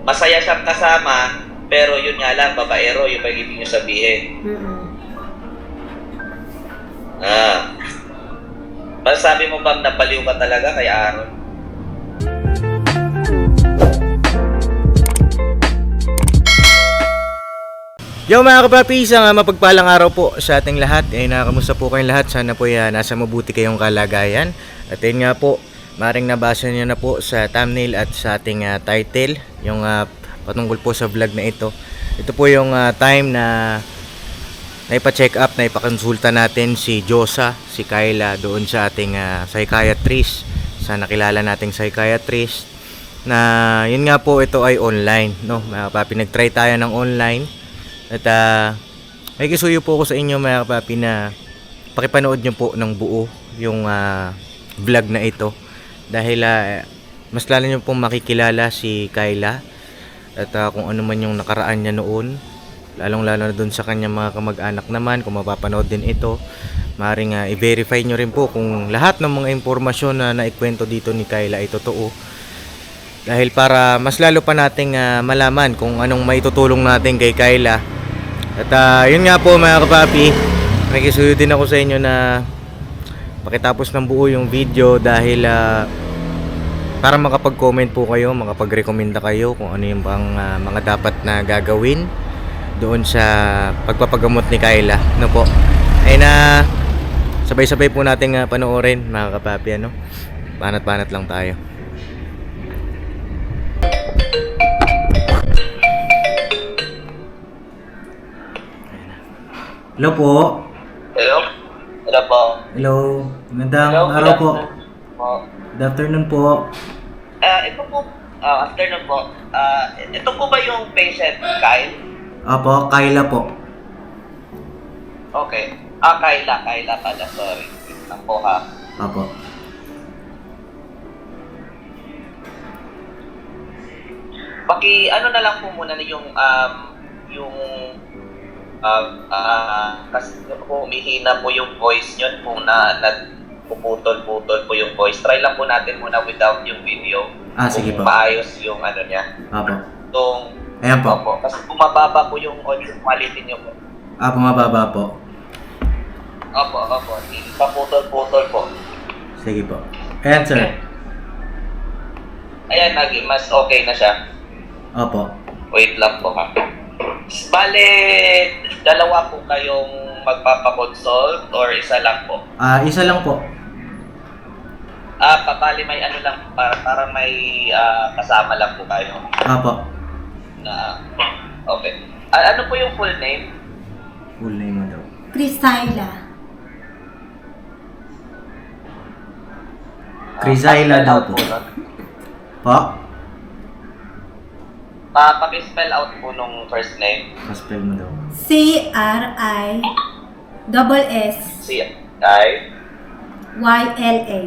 Masaya siyang kasama, pero yun nga lang, babaero, yung ibig nyo sabihin. Ah. Masasabi mo bang nabaliw ka talaga kay Aaron? Yo mga kapapi, isang mapagpalang araw po sa ating lahat. Nakamusta po kayong lahat? Sana po nasa mabuti kayong kalagayan. At yun nga po, maring nabasa nyo na po sa thumbnail at sa ating title yung patungkol po sa vlog na ito. Ito po yung time na naipa-check up, naipa-consulta natin si Josa, si Kyla doon sa ating psychiatrist, sa nakilala nating psychiatrist. Na yun nga po, ito ay online, no? Mga kapapi, nag-try tayo ng online. At may kisuyo po ako sa inyo mga kapapi na pakipanood nyo po ng buo yung vlog na ito. Dahil mas lalo nyo pong makikilala si Kyla at kung ano man yung nakaraan niya noon. Lalong lalo na dun sa kanyang mga kamag-anak naman. Kung mapapanood din ito, maaaring i-verify nyo rin po kung lahat ng mga impormasyon na naikwento dito ni Kyla ay totoo. Dahil para mas lalo pa nating malaman kung anong maitutulong natin kay Kyla. At yun nga po mga kapapi, nakikisuyo din ako sa inyo na pakitapos ng buo yung video dahil para makapag-comment po kayo, makapag-recommenda kayo kung ano yung bang mga dapat na gagawin doon sa pagpapagamot ni Kyla, no po. Ay na sabay-sabay po nating panoorin mga kapapi, ano. Banat-banat lang tayo. Hello po. Hello? Hello po. Hello. Magandang Hello, araw po. po. Good afternoon po. Ito po, afternoon po. Ito po ba yung patient, Kyle? Apo, Kyla po. Okay. Kyla pala, sorry. Lang po ha. Apo. Ano na lang po muna kasi po umihina po yung voice nyo kung nagpuputol-putol po yung voice. Try lang po natin muna without yung video. Sige po. Kung maayos yung ano niya. Apo. Ayan Ayan po. Kasi bumababa po yung audio quality nyo po. Apo, mababa po. Opo. Hindi pa putol-putol po. Sige po. Ayan sir. Ayan, mas okay na siya. Opo. Wait lang po ha. Bale, dalawa po kayong magpapakonsult or isa lang po? Isa lang po. Bali may ano lang, para may kasama lang po kayo. Apo. Okay. Ano po yung full name? Full name mo daw. Priscilla. Crisaila daw po. Po? Paki-spell out po nung first name. Pa-spell mo daw. C-R-I-S-S Y-L-A.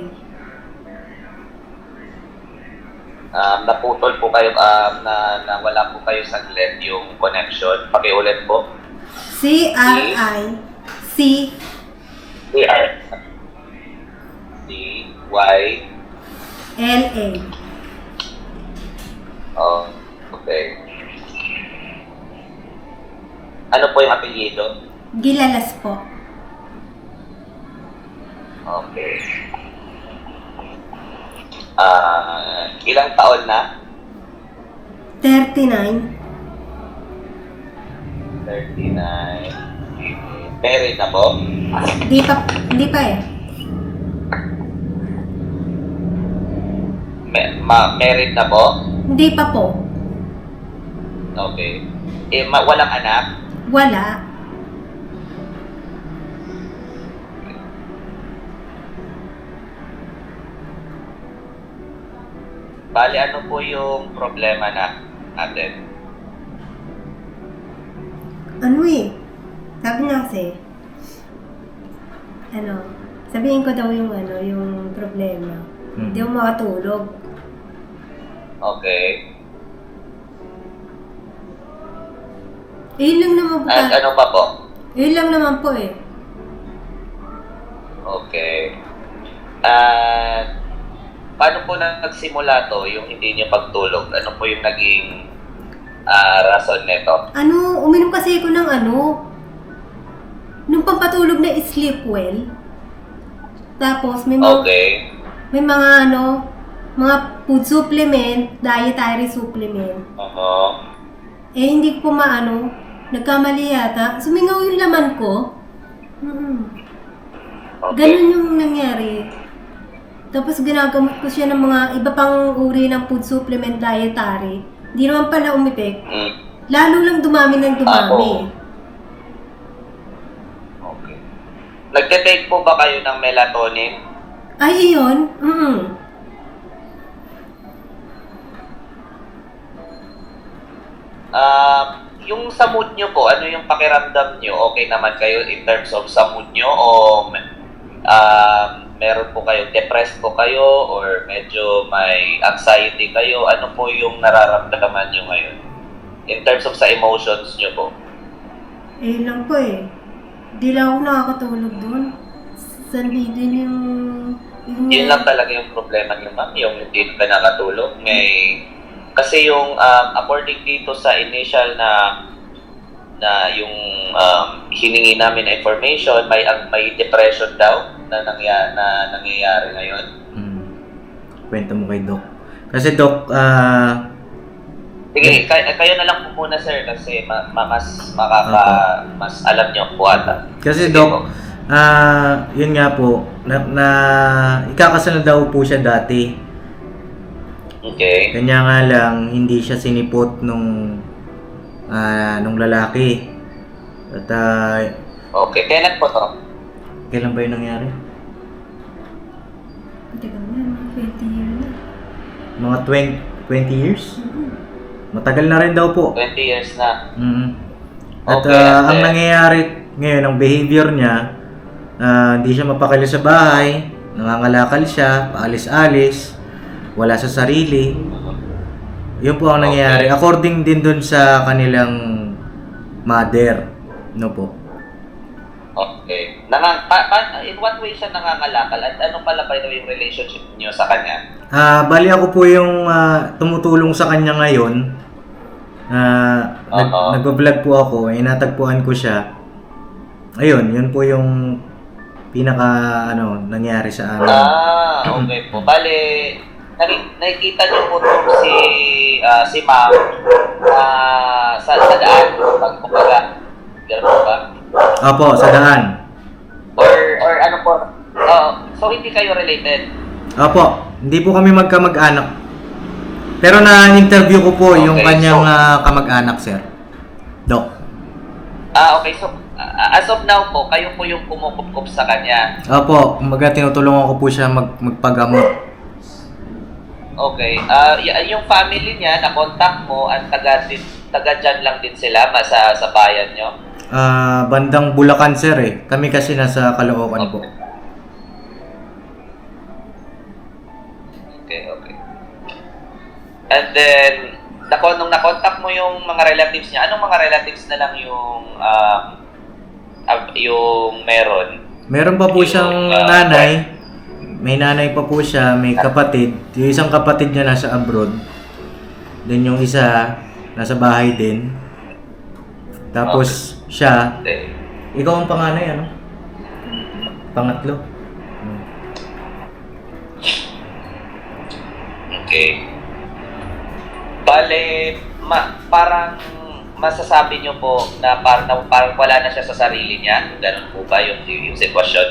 Naputol po kayo, wala po kayo saglit yung connection. Pakiulit po. C-R-I-C C-R-C-Y L-A. Okay. Ano po yung apelyido? Gilalas po. Okay. Ilang taon na? 39. 39. Married na po? Hindi pa eh. Married na po? Hindi pa po. Okay. Walang anak? Wala. Bali, ano po yung problema natin? Ano eh. Sabi nga kasi, sabihin ko daw yung problema. Hindi ako makatulog. Okay. Yun lang naman po. At ano pa po? Yun lang naman po eh. Okay. paano po nagsimula to, yung hindi niyo pagtulog? Ano po yung naging rason nito? Uminom kasi ako ng nung pampatulog na sleep well. Tapos Okay. may mga mga food supplement, dietary supplement. Hindi ko nagkamali yata. Sumingaw yung laman ko. Okay. Ganun yung nangyari. Tapos ginagamot ko siya ng mga iba pang uri ng food supplement dietary. Hindi naman pala umipek. Lalo lang dumami ng dumami. Okay. Nagte-take po ba kayo ng melatonin? Ay, iyon? Yung sa mood nyo po, ano yung pakiramdam nyo? Okay naman kayo in terms of sa mood nyo o meron po kayo, depressed po kayo or medyo may anxiety kayo? Ano po yung nararamdaman nyo ngayon? In terms of sa emotions nyo po? Lang po eh. Di lang ako nakakatulog doon. Sanli din yung... Yun lang talaga yung problema nyo, ma'am, yung hindi ka nakatulog. Kasi yung according dito sa initial na yung hiningi namin na information, may depression daw na nangyayari ngayon. Kwento mo kay Doc. Kasi Doc, sige, kayo na lang po muna, sir, kasi mas alam niyo po ata. Kasi Sige Doc, po. yun nga po, na ikakasal na daw po siya dati. Okay. Kanya nga lang, hindi siya sinipot nung lalaki. At Okay, kailan po to? kailan ba yun nangyari? Teka na, 20 years na. Mga 20 years? Matagal na rin daw po. 20 years na. At Okay, ang nangyayari ngayon, ang behavior niya, hindi siya mapakali sa bahay, nangangalakal siya, paalis-alis, wala sa sarili. Yun po ang nangyayari. Okay. According din dun sa kanilang mother. No po. Okay. In what way siya nangangalakal at ano pala ba yung relationship niyo sa kanya? Bali ako po yung tumutulong sa kanya ngayon. Nagbablog po ako, natagpuan ko siya. Ayun, yun po yung nangyari sa amin. Okay po. Bale, nakikita niyo po itong si ma'am sa daan, pag kumbaga, gano'n po ba? Opo, sa daan. Or ano po? So hindi kayo related? Opo, hindi po kami magkamag-anak. Pero na-interview ko po yung Okay, kanyang kamag-anak, sir. Doc. Okay. So, as of now po, kayo po yung kumukup sa kanya. Opo, kumbaga tinutulungan ko po siya magpagamot. Okay. Yung family niya, na-contact mo, at taga dyan lang din sila, sa bayan nyo? Bandang Bulacan, sir eh. Kami kasi nasa Caloocan po. Okay. And then, nung na-contact mo yung mga relatives niya, anong mga relatives na lang yung meron? Meron pa po siyang nanay. May nanay pa po siya, may kapatid. Yung isang kapatid niya nasa abroad. Then yung isa, nasa bahay din. Tapos siya, Okay. ikaw ang panganay, ano? Pangatlo. Okay. Bale, parang masasabi niyo po na parang wala na siya sa sarili niya. Ganun po ba yung sitwasyon?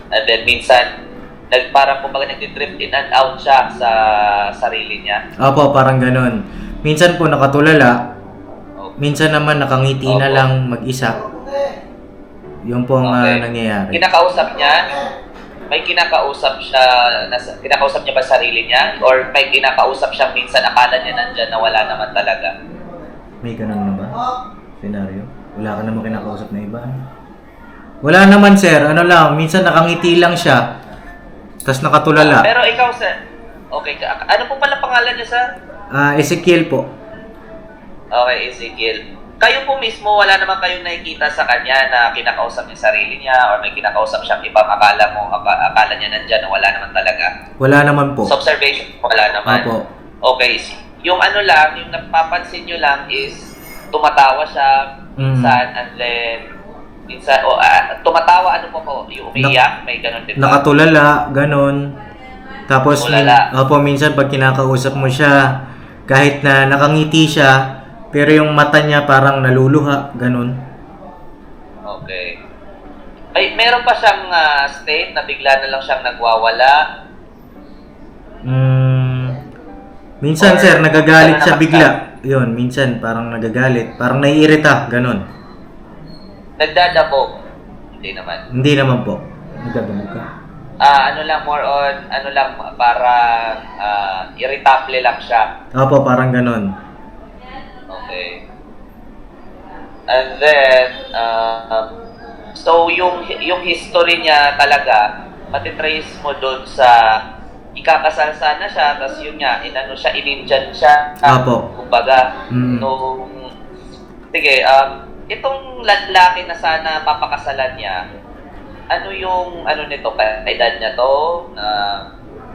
And then minsan, parang kumbaga nag-drift in and out siya sa sarili niya. Opo, parang ganun. Minsan po nakatulala. Minsan naman nakangiti na Opo. lang mag-isa. Yun po ang Okay. nangyayari. Kinakausap niya, may kinakausap niya ba sarili niya? Or may kinakausap siya minsan akala niya nandyan na wala naman talaga? May ganun na ba? Senaryo? Wala ka naman kinakausap na iba? Wala naman, sir. Ano lang, minsan nakangiti lang siya. Tapos nakatulala. Pero ikaw, sir, okay, ano po pala pangalan niya, sir? Ezekiel po. Okay, Ezekiel. kayo po mismo, wala naman kayong nakikita sa kanya na kinakausap niya sarili niya or may kinakausap siyang ibang akala niya nandyan na wala naman talaga. Wala naman po. Sa observation, wala naman. Opo. Okay. Yung ano lang, yung napapansin nyo lang is tumatawa siya minsan and then minsan, tumatawa ano po, yung umiiyak, may ganun din ba? Nakatulala, ganon. Tapos, Tulala. opo, minsan pag kinakausap mo siya, kahit na nakangiti siya, pero yung mata niya parang naluluha, ganon. Okay. Ay, meron pa siyang state na bigla na lang siyang nagwawala. Minsan, Or, sir, nagagalit ano siya naman bigla. Yun, minsan parang nagagalit, parang naiirita, ganon. Nagdadabog. Hindi naman. Hindi naman po. Nagdadamog ka. Ano lang, more on, ano lang, para irritable lang siya. Opo, parang ganon. Okay. And then, so yung history niya talaga, matitrace mo doon sa ikakasal sana siya, tapos yun nga, inano siya, ininjan siya. Apo. Kumbaga, Mm. sige, itong lalaki na sana papakasalan niya, ano yung, ano nito, edad niya to,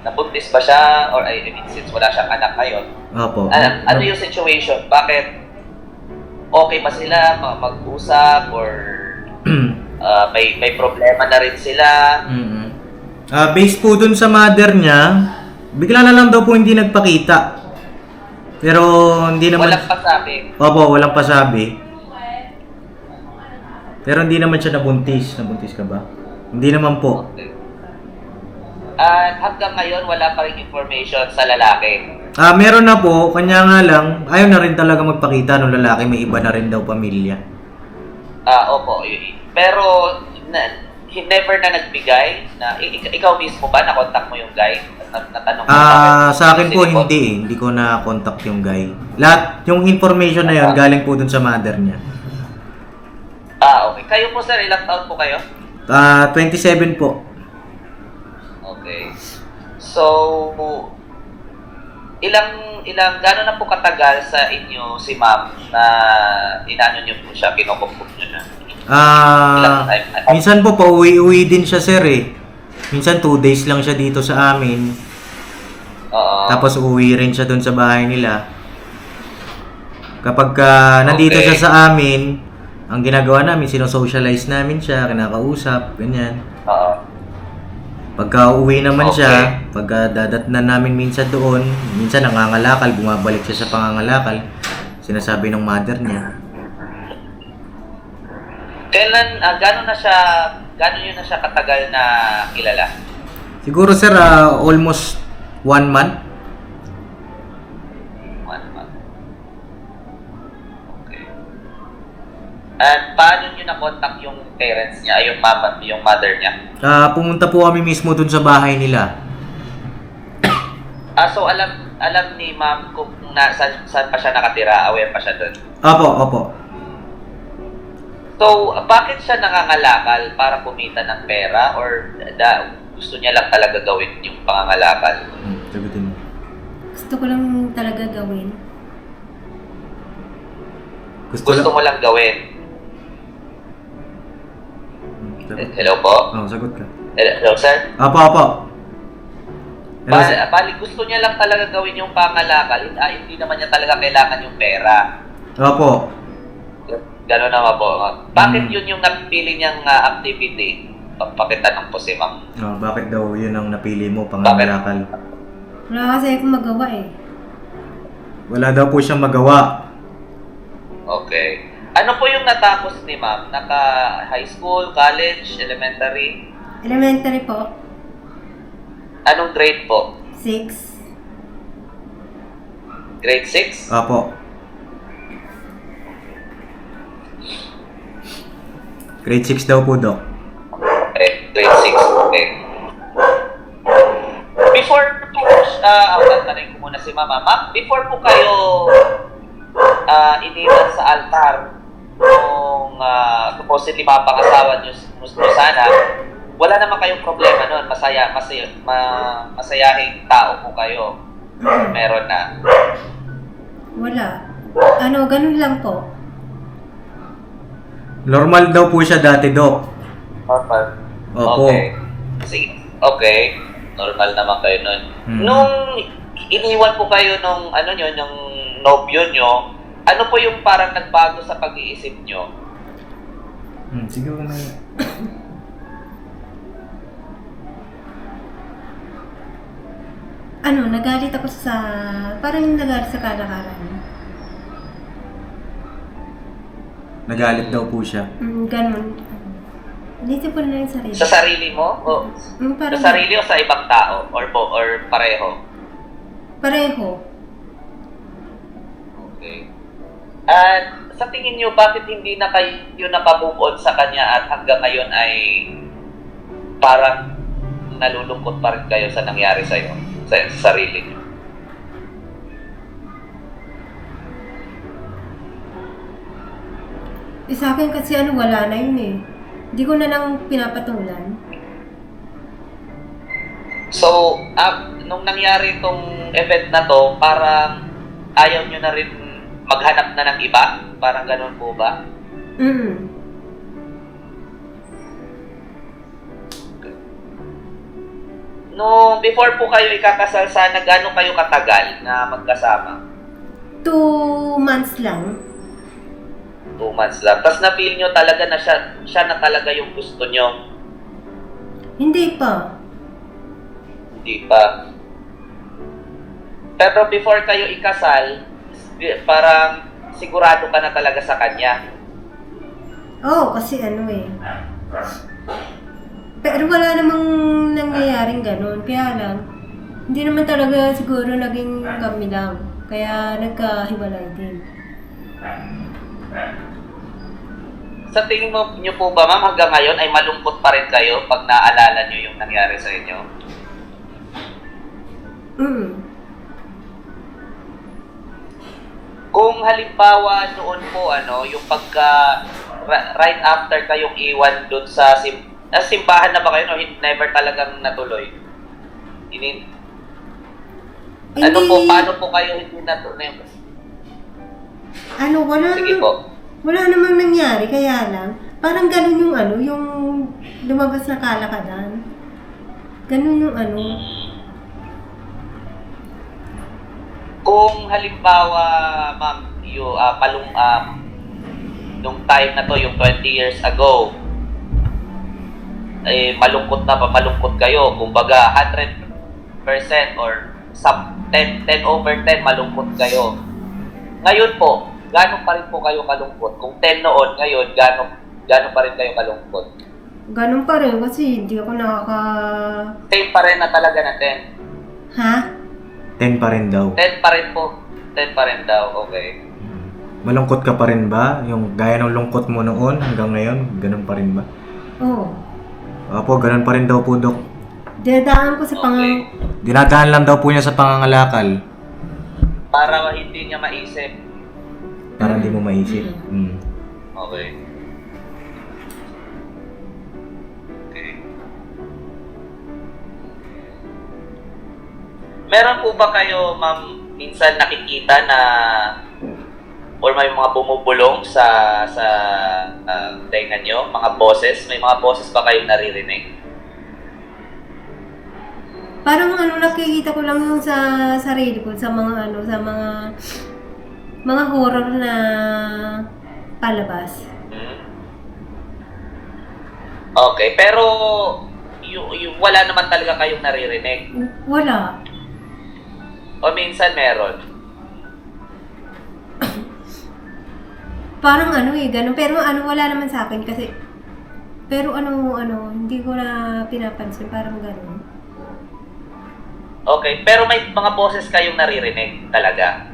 nabuntis ba siya, or I mean, since wala siyang anak ngayon, Opo. ano yung situation? Bakit okay ba sila mag-usap or may problema na rin sila? Based po dun sa mother niya, bigla na lang daw po hindi nagpakita. Pero hindi naman... Walang pasabi. Opo, walang pasabi. Pero hindi naman siya nabuntis. Nabuntis ka ba? Hindi naman po. Okay. At hanggang ngayon, wala pa rin information sa lalaki. Meron na po, kanya nga lang, ayaw na rin talaga magpakita ng lalaki, may iba na rin daw pamilya. Opo. Pero, never na nagbigay na, ikaw mismo ba, nakontak mo yung guy? Natanong mo Sa akin po hindi ko na-contact yung guy. Lahat, yung information na yun, galing po dun sa mother niya. Okay. Kayo po sir, ilang taon po kayo? 27 po. Okay. So, gano'n na po katagal sa inyo si ma'am na inano niyo po siya, kinukupkup niyo na? Ilang time? Minsan po pauwi-uwi din siya sir eh. Minsan 2 days lang siya dito sa amin. Oo. Tapos uwi rin siya dun sa bahay nila. Kapag nandito Okay. siya sa amin, ang ginagawa namin, sinosocialize namin siya, kinakausap, ganyan. Oo. Pagka uwi naman Okay. siya, pagka dadatnan namin minsan doon, minsan nangangalakal, bumabalik siya sa pangangalakal. Sinasabi ng mother niya. Kailan, gano'n nyo na siya katagal na kilala? Siguro sir, almost 1 month. 1 month. Okay. And paano nyo na-contact yung parents niya, yung mother niya? Pumunta po kami mismo dun sa bahay nila. So alam ni ma'am kung saan pa siya nakatira, aware pa siya doon. Opo. So, bakit siya nangangalakal para kumita ng pera or gusto niya lang talaga gawin yung pangangalakal? Sagutin mo. Gusto ko lang talaga gawin. Gusto mo lang gawin? Hello po? Sagot ka. Hello, sir? Apo. Hello, sir. Bali, gusto niya lang talaga gawin yung pangalakal. Hindi naman niya talaga kailangan yung pera. Opo. Gano'n naman po. Bakit yun yung napili niyang activity? Pakitanong po si ma'am. Bakit daw yun ang napili mo, pangangalakal? Wala kasi akong magawa eh. Wala daw po siyang magawa. Okay. Ano po yung natapos ni ma'am? Naka-high school, college, elementary? Elementary po. Anong grade po? 6. Grade 6? Opo. Grade 6 daw po, Doc. Okay, grade 6. Okay. Before po, tatanungin ko muna si mama. Ma'am, before po kayo iniwan sa altar nung supposedly mapangasawa nyo sana, wala naman kayong problema nun. Masayahing tao po kayo. Meron na. Wala. Ganun lang po. Normal daw po siya dati, Dok. Normal. Opo. Okay. Sige. Okay. Normal naman kayo nun. Nung iniwan po kayo nung ano nyo, nung nobyo nyo, ano po yung parang nagbago sa pag-iisip nyo? Siguro na. Nagalit ako parang nagalit sa kalakaran. Nagalit daw po siya. Ganun. Inisip ko na yung sarili. Sa sarili mo? O, Parang sa sarili o sa ibang tao? Or pareho? pareho. Okay. At sa tingin nyo, bakit hindi na kayo nakamove on sa kanya at hanggang ngayon ay parang nalulungkot pa rin kayo sa nangyari sa'yo, sa sarili nyo? Sa akin kasi wala na yun eh. Hindi ko na lang pinapatulan. So, nung nangyari itong event na to, parang ayaw nyo na rin maghanap na ng iba? Parang ganun po ba? No, before po kayo ikakasal, sana gaano kayo katagal na magkasama? 2 months lang. 2 months lang. Tapos na-feel nyo talaga na siya na talaga yung gusto nyo? Hindi pa. Hindi pa. Pero before kayo ikasal, parang sigurado ka na talaga sa kanya? Oo, kasi Pero wala namang nangyayaring ganun. Kaya lang, hindi naman talaga siguro naging kami lang. Kaya nagkahiwalay din. Sa tingin nyo po ba, ma'am, hanggang ngayon ay malungkot pa rin kayo pag naalala nyo yung nangyari sa inyo? Kung halimbawa noon po, yung pagka right after kayong iwan doon sa simbahan na ba kayo, no? Never talagang natuloy? Paano po kayo hindi natuloy? Sige po. Wala namang nangyari, kaya lang, parang ganun yung yung lumabas na kalakadan. Ganun yung Kung halimbawa, ma'am, nung time na to, yung 20 years ago, malungkot kayo. Kumbaga, 100% or 10 over 10 malungkot kayo. Ngayon po, gaano pa rin po kayo kalungkot? Kung 10 noon, ngayon, gaano pa rin kayo kalungkot? Ganun pa rin kasi hindi ako 10 pa rin na talaga na 10. Ha? 10 pa rin daw. 10 pa rin po. 10 pa rin daw, okay. Malungkot ka pa rin ba? Yung gaya ng lungkot mo noon hanggang ngayon, ganun pa rin ba? Oo. Opo, ganun pa rin daw po, Dok. Dinadaan ko sa Dinadaan lang daw po niya sa pangangalakal. Para hindi niya maisip. Para hindi mo maisip. Okay. Meron po ba kayo, ma'am, minsan nakikita na or may mga bumubulong sa tenga nyo? Mga boses? May mga boses ba kayong naririnig? Parang nakikita ko lang yung sa sarili ko, sa mga mga horror na palabas. Okay, pero yung wala naman talaga kayong naririnig? Wala. O minsan meron? Parang ganun. Pero wala naman sa akin kasi, pero hindi ko na pinapansin, parang ganun. Okay, pero may mga boses kayong naririnig talaga?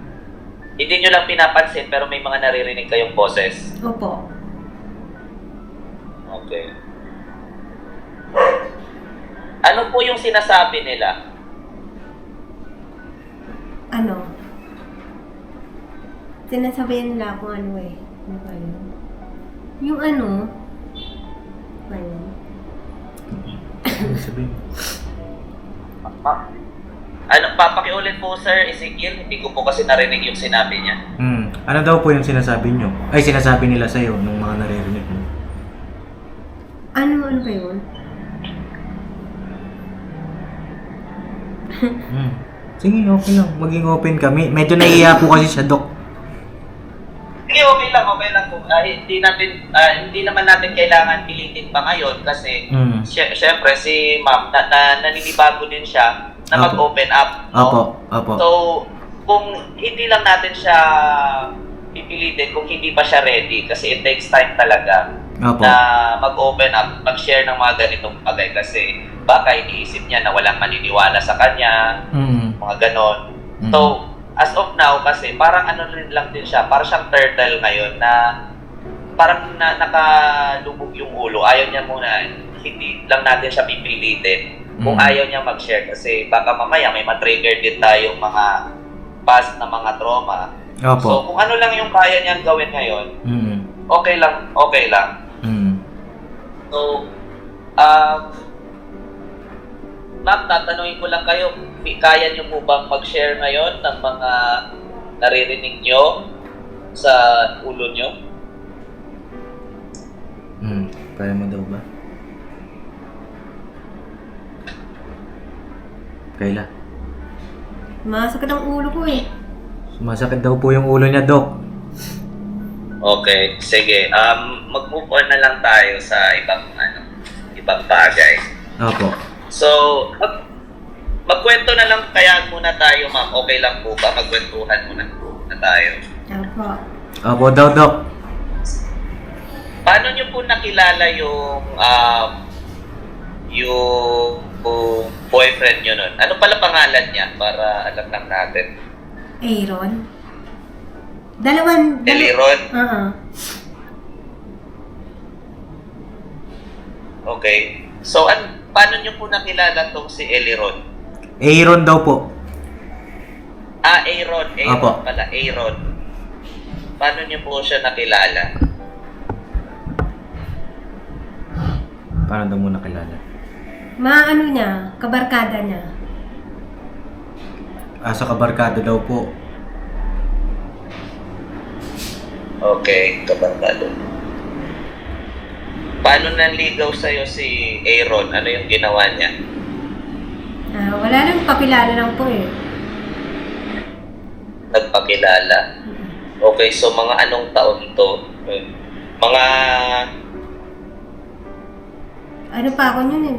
Hindi nyo lang pinapansin, pero may mga naririnig kayong boses? Opo. Okay. Ano po yung sinasabi nila? Sinasabihan nila kung Ano ba yun? Yung ba yun? Papakiulit po, Sir Ezekiel. Hindi ko po kasi narinig yung sinabi niya. Ano daw po yung sinasabi nyo? Ay, sinasabi nila sa'yo nung mga naririnig mo? Ano ba yun? Sige, okay lang. Maging open kami. Medyo naiiya po kasi siya, Dok. Sige, okay lang po. Hindi naman natin kailangan pilitin pa ngayon kasi syempre si ma'am naninibago din siya na Opo. mag-open up. Opo. So, kung hindi lang natin siya pipilitin kung hindi pa siya ready kasi it takes time talaga Opo. na mag-open up, mag-share ng mga ganitong bagay kasi baka iniisip niya na walang maniniwala sa kanya, mga ganon. So, as of now kasi parang ano rin lang din siya, parang siyang turtle ngayon na parang nakalubog yung ulo. Ayaw niya muna, hindi lang natin siya pipilitin kung ayaw niya mag-share kasi baka mamaya may matrigger din tayong mga past na mga trauma. Opo. So, kung ano lang yung kaya niyang gawin ngayon, okay lang. So, ma'am, tatanungin ko lang kayo, kaya niyo po bang mag-share ngayon ng mga naririnig niyo sa ulo niyo? Kaya mo daw ba? Kayla. Masakit ang ulo ko eh. Sumasakit daw po yung ulo niya, Dok. Okay, sige. Mag-move on na lang tayo sa ibang bagay. Opo. So, magkwento na lang kaya muna tayo, ma'am. Okay lang po ba? Magkwentuhan muna tayo. Opo. Opo daw, Dok. Paano niyo po nakilala yung boyfriend niyo nun? Ano pala pangalan niya para alam lang natin? Aaron. Eliron? Okay. So, paano niyo po nakilala tong si Eliron? Aaron daw po. Aaron. Apo. Pala, Aaron. Paano niyo po siya nakilala? Paano daw mo nakilala? Maano niya, kabarkada niya. Sa kabarkada daw po. Okay, kabarkado. Paano nanligaw sa'yo si Aaron? Ano yung ginawa niya? Wala lang, pakilala lang po eh. Nagpakilala? Okay, so mga anong taon to? Mga Ano pa ako yun eh,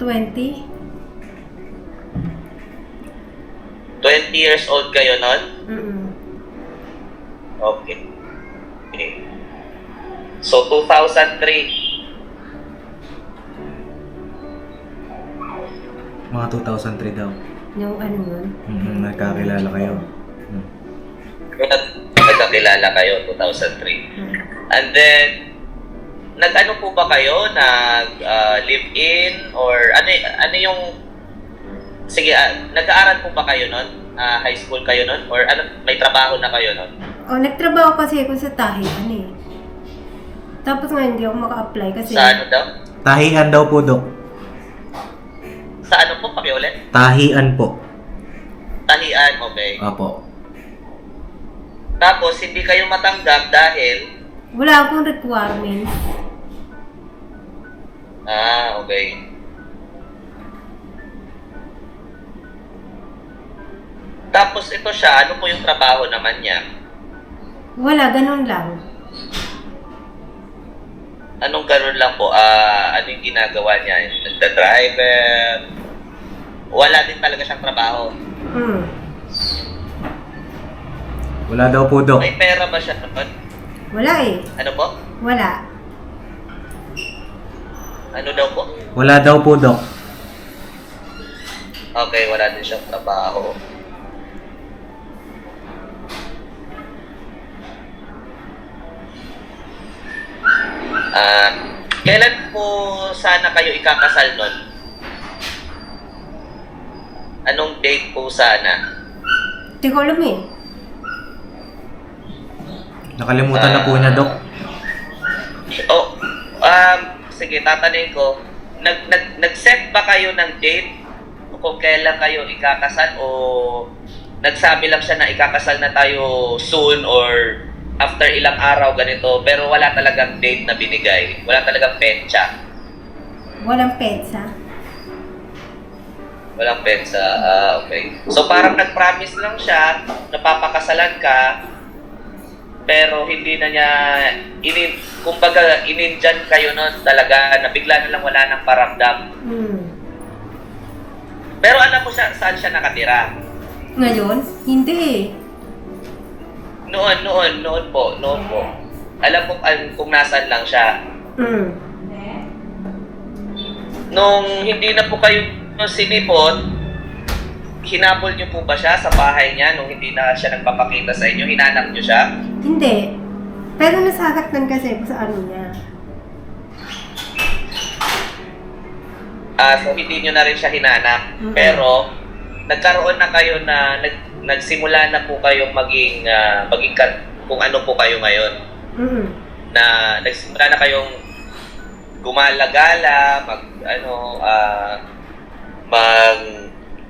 20? 20 years old kayo nun? Okay. So, 2003. Mga 2003 daw. Yung ano yun? Nagkakilala kayo. Nagkakilala kayo, 2003. And then, nag-ano po ba kayo? Live-in? Or ano yung... Sige, nag-aaral po ba kayo nun? High school kayo nun? Or may trabaho na kayo nun? Nagtrabaho kasi ako sa tahian eh. Tapos ngayon hindi ako maka-apply kasi... Sa ano daw? Tahian daw po, Dok. Sa ano po? Pakiulit? Tahian po. Tahian, okay. Opo. Tapos, hindi kayo matanggap dahil... Wala akong requirements. Okay. Tapos ito siya, ano po yung trabaho naman niya? Wala, ganun lang. Anong ganun lang po? Ano yung ginagawa niya? Nagda-driver? Wala din talaga siyang trabaho? Wala daw po, Dok. May pera ba siya naman? Wala eh. Ano po? Wala. Ano daw po? Wala daw po, Dok. Okay, wala din siyang trabaho. Kailan po sana kayo ikakasal nun? Anong date po sana? Hindi ko alam eh. Nakalimutan na po niya, Dok. Sige, tatanungin ko. Nag-set ba kayo ng date kung kailan kayo ikakasal o nagsabi lang siya na ikakasal na tayo soon or after ilang araw ganito, pero wala talagang date na binigay. Wala talagang petsa. Walang petsa. Walang petsa. Okay. So parang nag-promise lang siya, napapakasalan ka, pero hindi na niya, kumbaga, inindyan kayo nun talaga, na bigla na lang wala ng paramdam. Pero alam mo siya, saan siya nakatira? Ngayon? Hindi eh. Noon po. Alam mo kung nasaan lang siya. Nung hindi na po kayo sinipot, hinabol niyo po ba siya sa bahay niya nung hindi na siya nagpapakita sa inyo? Hinanap niyo siya? Hindi. Pero nasasaktan kasi ako sa ano niya. So hindi niyo na rin siya hinanap. Pero nagkaroon na kayo na nagsimula na po kayong maging kung ano po kayo ngayon. Na nagsimula na kayong gumala-gala,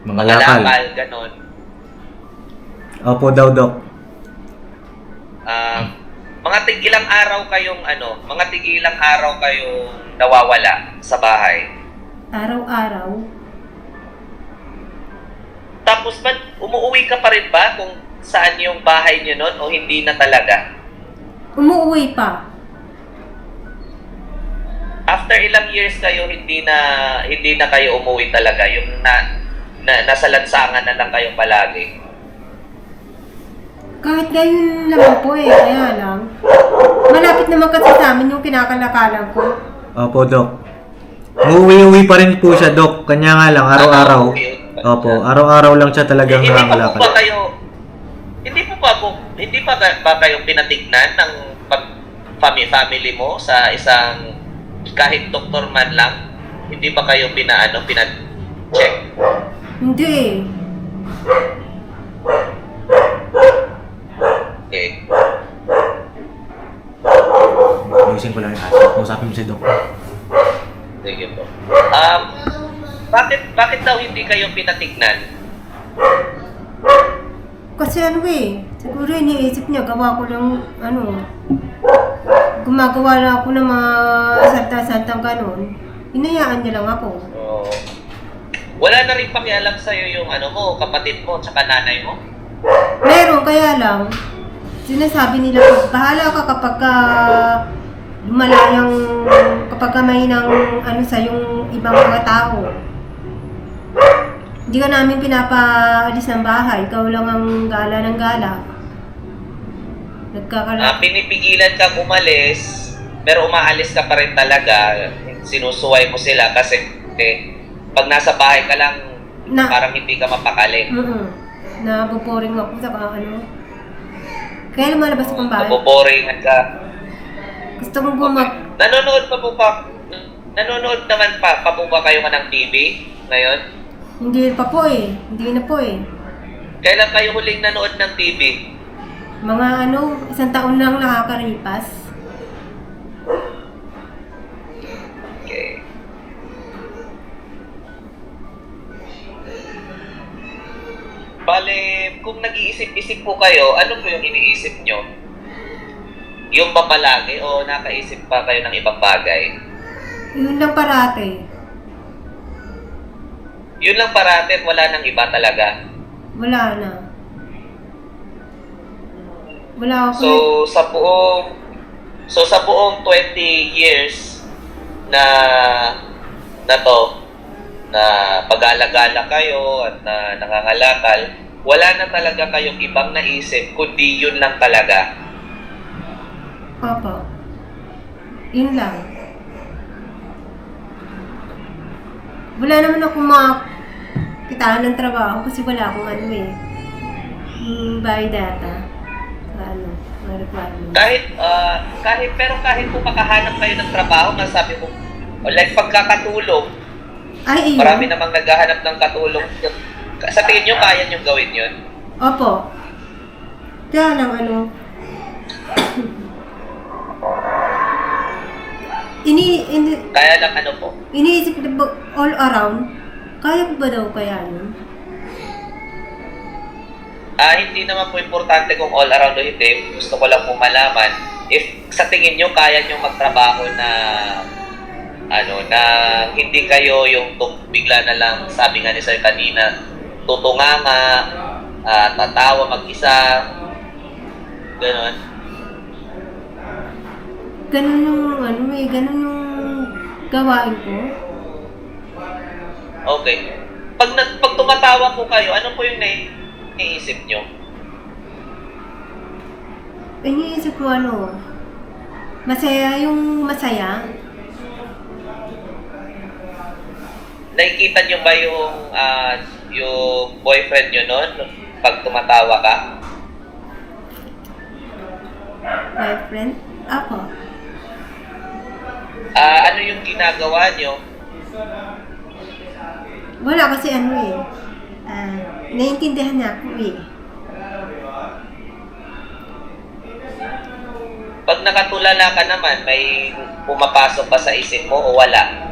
Mga lakal. ganon. Opo daw, Dok. Mga tigilang araw kayong nawawala sa bahay. Araw-araw. Tapos ba, umuwi ka pa rin ba kung saan yung bahay niyo noon o hindi na talaga? Umuwi pa. After ilang years kayo hindi na kayo umuwi talaga, yung nasa lansangan na lang kayo palagi. Kahit ngayon naman po eh, kaya lang. Malapit naman kasi sa amin yung kinakalakalan ko. Opo, Dok. Umuwi-uwi pa rin po siya, Dok. Kanya nga lang, araw-araw. Opo, araw-araw lang siya talagang nakakalakal. Hindi pa ba kayo pinatignan ng family mo sa isang kahit doktor man lang? Hindi ba kayo pina-check? Hindi eh. Okay. Ayusin ko lang yung aso. Kausapin mo si Dok. Sige po. Bakit daw hindi kayo pinatignan? Kasi ano eh, siguro iniisip niya, gawa ko lang, gumagawa lang ako ng mga salta-saltang ganon. Hinayaan niya lang ako. Wala na rin pakialam sa'yo yung kapatid mo, tsaka nanay mo? Meron, kaya lang, sinasabi nila, bahala ka kapag kapag may sa yung ibang mga tao. Hindi ka namin pinapaalis ng bahay, ikaw lang ang gala ng gala. Pinipigilan kang umalis, pero umaalis ka pa rin talaga. Sinusuway mo sila kasi pag nasa bahay ka lang, parang hindi ka mapakali. Nabuboring ako sa Kaya lumalabas akong bahay. Nabuboring ka. Gusto kong Nanonood naman pa po ba kayo ng TV ngayon? Hindi pa po eh. Hindi na po eh. Kailan kayo huling nanood ng TV? Mga 1 taon lang nakakaripas. Okay. Bale, kung nag-iisip-isip po kayo, ano po yung iniisip nyo? Yung ba palagi o nakaisip pa kayo ng ibang bagay? Yun lang parate. Yun lang parate at wala nang iba talaga? Wala na. Wala ako. So sa buong 20 years na pag-alagala kayo at na nangangalakal, wala na talaga kayong ibang naisip kundi yun lang talaga. Opo. Yun lang. Wala naman akong kitaan ng trabaho kasi wala akong buy data. Mga requirement. Kahit po makahanap kayo ng trabaho, masabi mo, like pagkakatulong, Ay, marami namang naghahanap ng katulong. Sa tingin nyo, kaya nyo gawin yun? Opo. Kaya lang Kaya lang po? Iniisip ko ba all around, kaya ko ba daw kaya yun? Hindi naman po importante kung all around o hindi. Gusto ko lang po malaman if sa tingin nyo kaya nyo magtrabaho na na hindi kayo yung bigla na lang, sabi nga ni Sir kanina, tutunganga, tatawa mag-isa, gano'n. Ganun yung ganun yung gawain ko. Okay. Pag tumatawa po kayo, ano po yung naiisip nyo? Iniisip ko masaya yung masaya. Nakikita nyo ba yung boyfriend nyo noon pag tumatawa ka? Boyfriend? Ako. Ano yung ginagawa nyo? Wala kasi naiintindihan niya ako Pag nakatulala ka naman, may pumapasok pa sa isip mo o wala?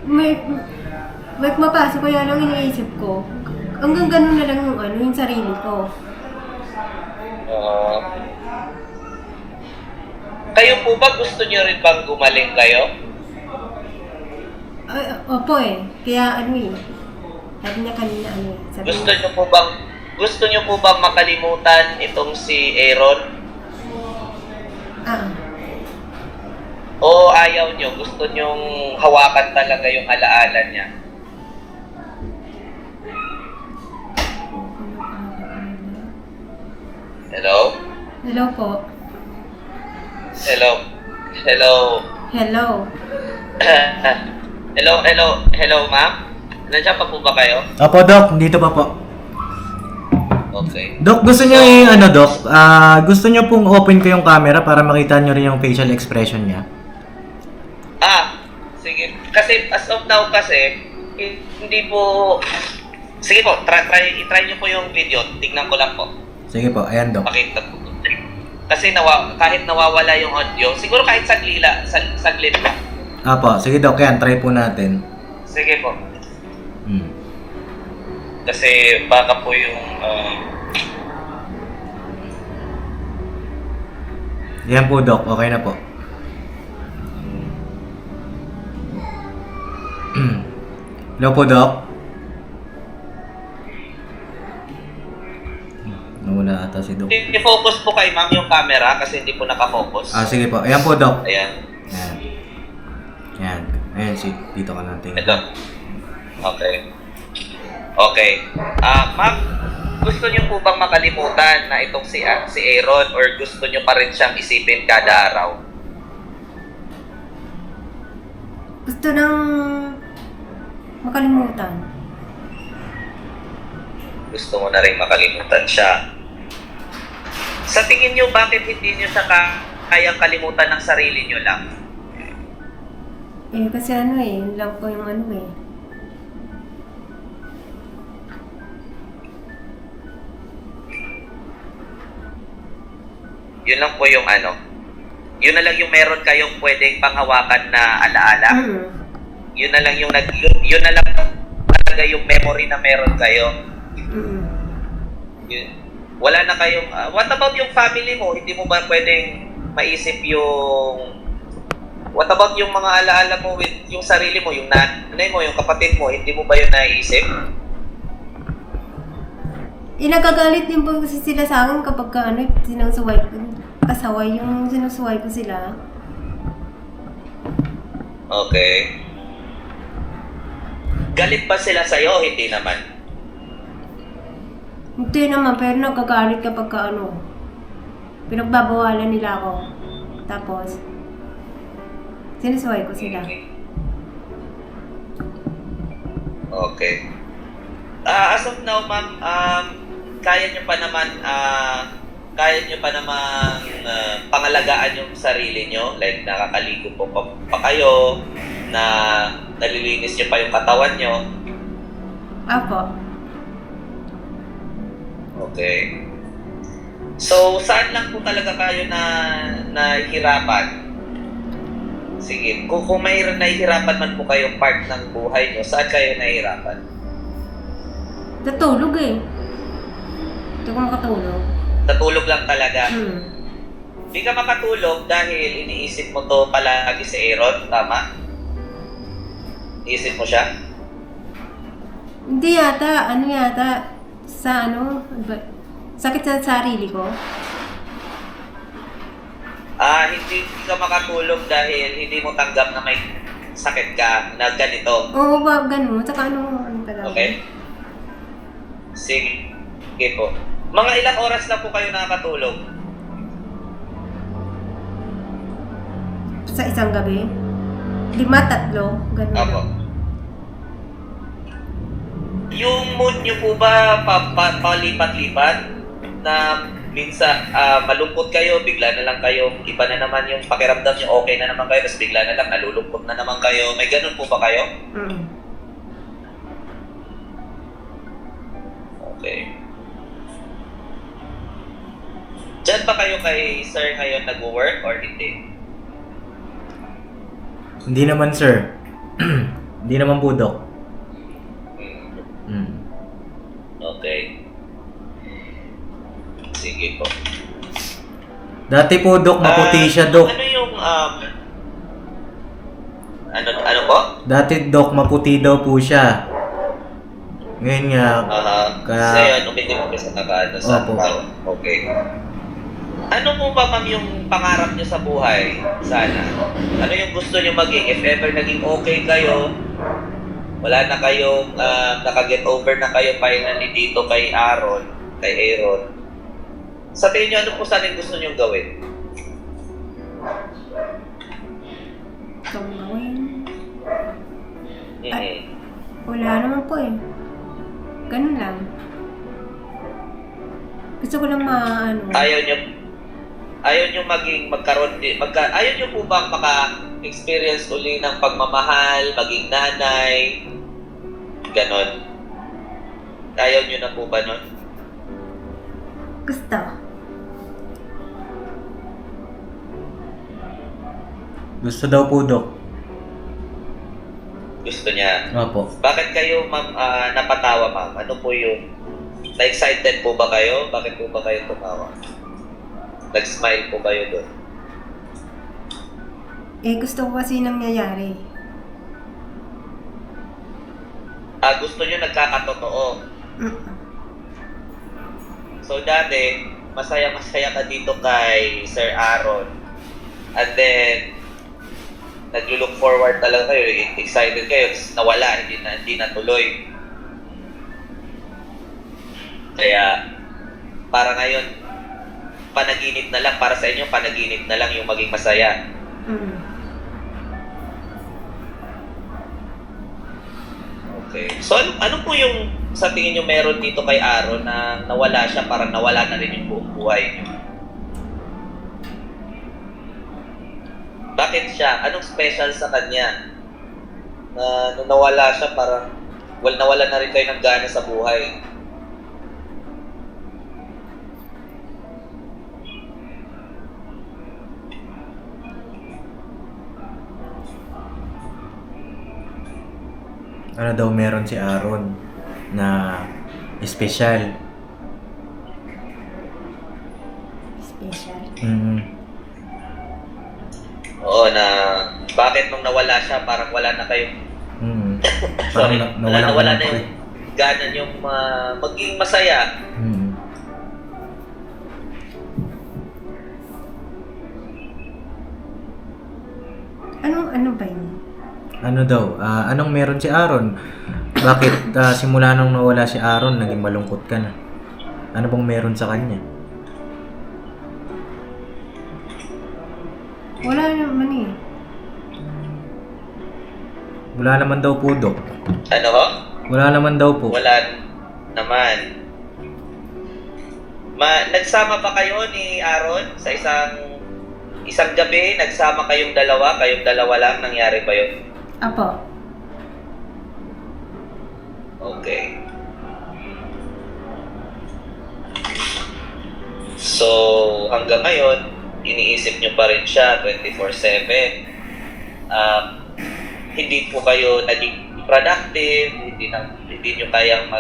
May mapasok ko yan ang iniisip ko. Hanggang ganun na lang yung sarili ko. Kayo po ba gusto nyo rin bang gumaling kayo? Ay, opo Kaya sabi niya kanina sabi Gusto nyo po bang makalimutan itong si Aaron? O ayaw nyo? Gusto nyong hawakan talaga yung alaala niya? Hello? Hello po. Hello? Hello? Hello. Hello, ma'am? Nandiyan pa po ba kayo? Opo, Doc. Dito pa po. Okay. Doc, gusto niyo Doc? Gusto niyo pong open ko yung camera para makita niyo rin yung facial expression niya? Sige. Kasi as of now kasi, hindi po... Sige po, i-try niyo po yung video. Tignan ko lang po. Sige po, ayan Doc. Pakita po. Kasi kahit nawawala yung audio, siguro kahit saglit lang. Apo, sige Doc, yan. Try po natin. Sige po. Kasi baka po yung... Yan po Doc, okay na po. Hello po Doc. Nawala ata si Doc. I-focus po kay ma'am yung camera kasi hindi po nakafocus. Sige po. Ayan po Doc. Ayan. Yan. Ayan, dito ka natin. Ito. Okay. Ma'am, gusto niyo po bang makalimutan na itong si Aaron or gusto niyo pa rin siyang isipin kada araw? Gusto nang makalimutan. Gusto mo na rin makalimutan siya. Sa tingin niyo, bakit hindi niyo siya kayang kalimutan ng sarili niyo lang? Kasi yun lang po yung Yun lang po yung Yun na lang yung meron kayong pwedeng panghawakan na alaala. Yun na lang yun na lang talaga yung memory na meron kayo. Wala na kayong what about yung family mo? Hindi mo ba pwedeng maisip yung what about yung mga alaala mo with yung sarili mo, yung nanay mo, yung kapatid mo, hindi mo ba yun naiisip? Nagagalit din po kasi sila sa akin kapag kasaway yung sinusuway ko sila. Okay. Galit ba sila sa'yo? Hindi naman. Hindi naman, pero nagkagalit kapag pinagbabawalan nila ako. Tapos, sinusuway ko sila. Okay. As of now, ma'am, kaya nyo pa naman pangalagaan yung sarili nyo, like nakakaligo po pa kayo, na nalilinis nyo pa yung katawan nyo. Apo. Okay. So, saan lang po talaga kayo na nahihirapan? Sige, kung may nahihirapan man po kayong part ng buhay nyo, saan kayo nahihirapan? Natulog eh. Hindi ko makatulog. Natulog lang talaga. Hmm. Hindi ka makatulog dahil iniisip mo to palagi si Aaron, tama? Iniisip mo siya? Hindi yata. Ano yata? Sa ano? Ano ba? Sakit sa sarili ko. Hindi ka makatulog dahil hindi mo tanggap na may sakit ka na ganito. Oo ba? Ganun. Saka ano talaga. Okay? Sige po. Mga ilang oras na po kayo nakakatulog? Sa isang gabi. 5, 3. Ganun Apo. lang. Yung mood nyo po ba palipat-lipat na minsan malungkot kayo, bigla na lang kayo, iba na naman yung pakiramdam nyo, okay na naman kayo, tapos bigla na lang nalulungkot na naman kayo. May ganun po ba kayo? Mm. Okay. Diyan ba kayo kay sir ngayon nag-work or hindi? Hindi naman, sir. Hindi naman po, Dok. Hmm. Okay. Sige po. Dati po, Dok, maputi siya, Dok. Ano yung ano po? Dati, Dok, maputi daw po siya. Ngayon nga, Kasi ano, hindi mo kasi nakaano sa Opo. tao. Okay. Ano po ba ma'am yung pangarap niyo sa buhay? Sana. Ano yung gusto niyo maging? If ever naging okay kayo, wala na kayong nakaget over na kayo finally dito kay Aaron. Sa tingin niyo, ano po sana yung gusto niyo gawin? Itong gawin. Mhm. Wala naman po eh. Ganun lang. Gusto ko lang maano. Ayaw niyo maging ayaw niyo po bang maka-experience uli ng pagmamahal, maging nanay, ganon? Ayaw niyo na po ba nun? Gusto. gusto daw po, Dok. Gusto niya. Opo. Bakit kayo ma'am napatawa ma'am? Ano po yung na-excited po ba kayo? Bakit po ba kayo tumawa? Nag-smile po kayo doon? Eh, gusto ko kasi nangyayari. Gusto niyo nagkakatotoo. Mm. So dati, masaya-masaya ka dito kay Sir Aaron. And then, nag-look forward talaga kayo, excited kayo, tapos nawala, hindi na tuloy. Kaya, para ngayon, panaginip na lang, para sa inyo, panaginip na lang yung maging masaya. Mm. Okay. So, ano po yung sa tingin nyo meron dito kay Aaron na nawala siya, parang nawala na rin yung buong buhay niyo? Bakit siya? Anong special sa kanya? Na nung nawala siya, parang nawala na rin kayo ng gana sa buhay. Ano daw meron si Aaron na espesyal. Special. Oo, na bakit nung nawala siya, parang wala na kayong Parang sorry, nawala nawala ko na yung gana yung maging masaya. Ano ba yun? Ano daw? Anong meron si Aaron? Bakit simula nung nawala si Aaron, naging malungkot ka na? Ano bang meron sa kanya? Wala naman eh. Wala naman daw po, Dok. Ano ho? Wala naman daw po. Wala naman. Nagsama ba kayo ni Aaron sa isang gabi? Nagsama kayong dalawa lang? Nangyari ba yun? Apo. Okay. So, hanggang ngayon, iniisip nyo pa rin siya 24/7. hindi po kayo naging productive, hindi nyo kayang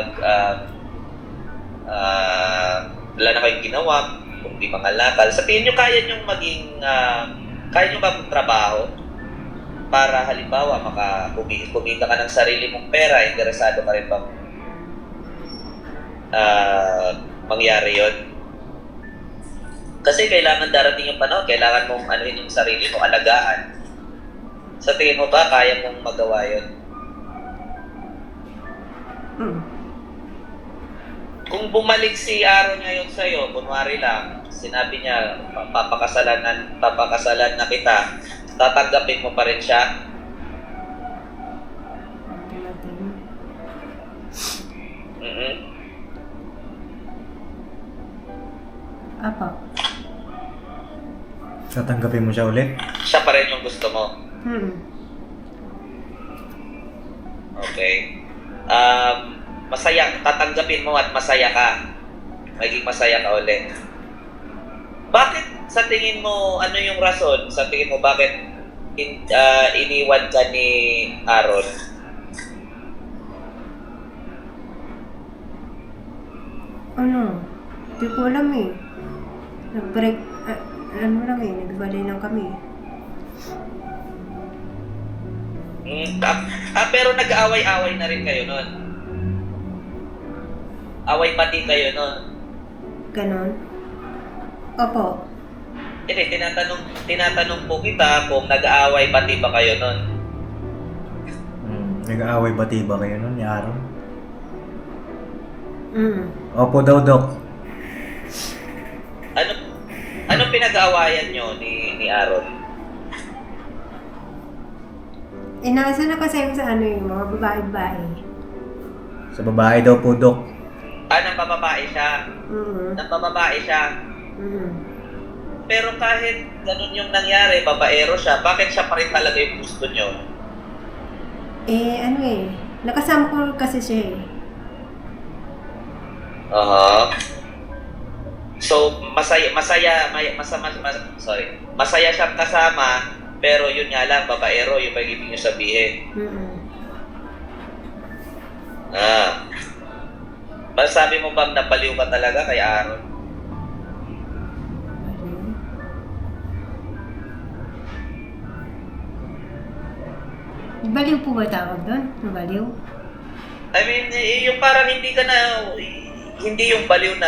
wala na kayong ginawa, kundi mga lakal. Sabihin nyo, kaya nyo kaya nyo magtrabaho para halimbawa kumita ka ng sarili mong pera, interesado ka rin bang mangyari yon? Kasi kailangan darating yung panahon, kailangan mong anuhin yung sarili mo, alagaan. Sa tingin mo ba, kaya mong magawa yun? Kung bumalik si Aaron ngayon sa'yo, kunwari lang, sinabi niya, papakasalan na kita, tatanggapin mo pa rin siya? Mm-hmm. Apa? Tatanggapin mo siya ulit? Siya pa rin yung gusto mo? Okay. Tatanggapin mo at masaya ka. Maging masaya ka ulit. Bakit sa tingin mo, ano yung rason? Sa tingin mo, bakit iniwan ka ni Aaron? Hindi ko alam eh. Nag-break, nagbalay lang kami. Pero nag-aaway-away na rin kayo nun. Away pati kayo nun. Ganon? Opo. Hindi, tinatanong po kita kung nag-aaway pati ba kayo nun. Nag-aaway bati ba kayo nun ni Aaron? Opo daw, Dok. Ano pinag-aawayan nyo ni Aaron? Nasa na kasi sa yung mga babae-babae. Sa babae daw po, Dok. Nang siya? Nang babae siya? Pero kahit ganun yung nangyari, babaero siya, bakit siya pa rin talaga yung gusto nyo? Nakasample kasi siya eh. So, masaya siyang kasama, pero yun nga lang, babaero, yung pag-ibig nyo sabihin. Masasabi mo bang napaliw ka talaga kay Aaron? Baliw po ba tawag doon? Baliw? I mean, yung parang hindi yung baliw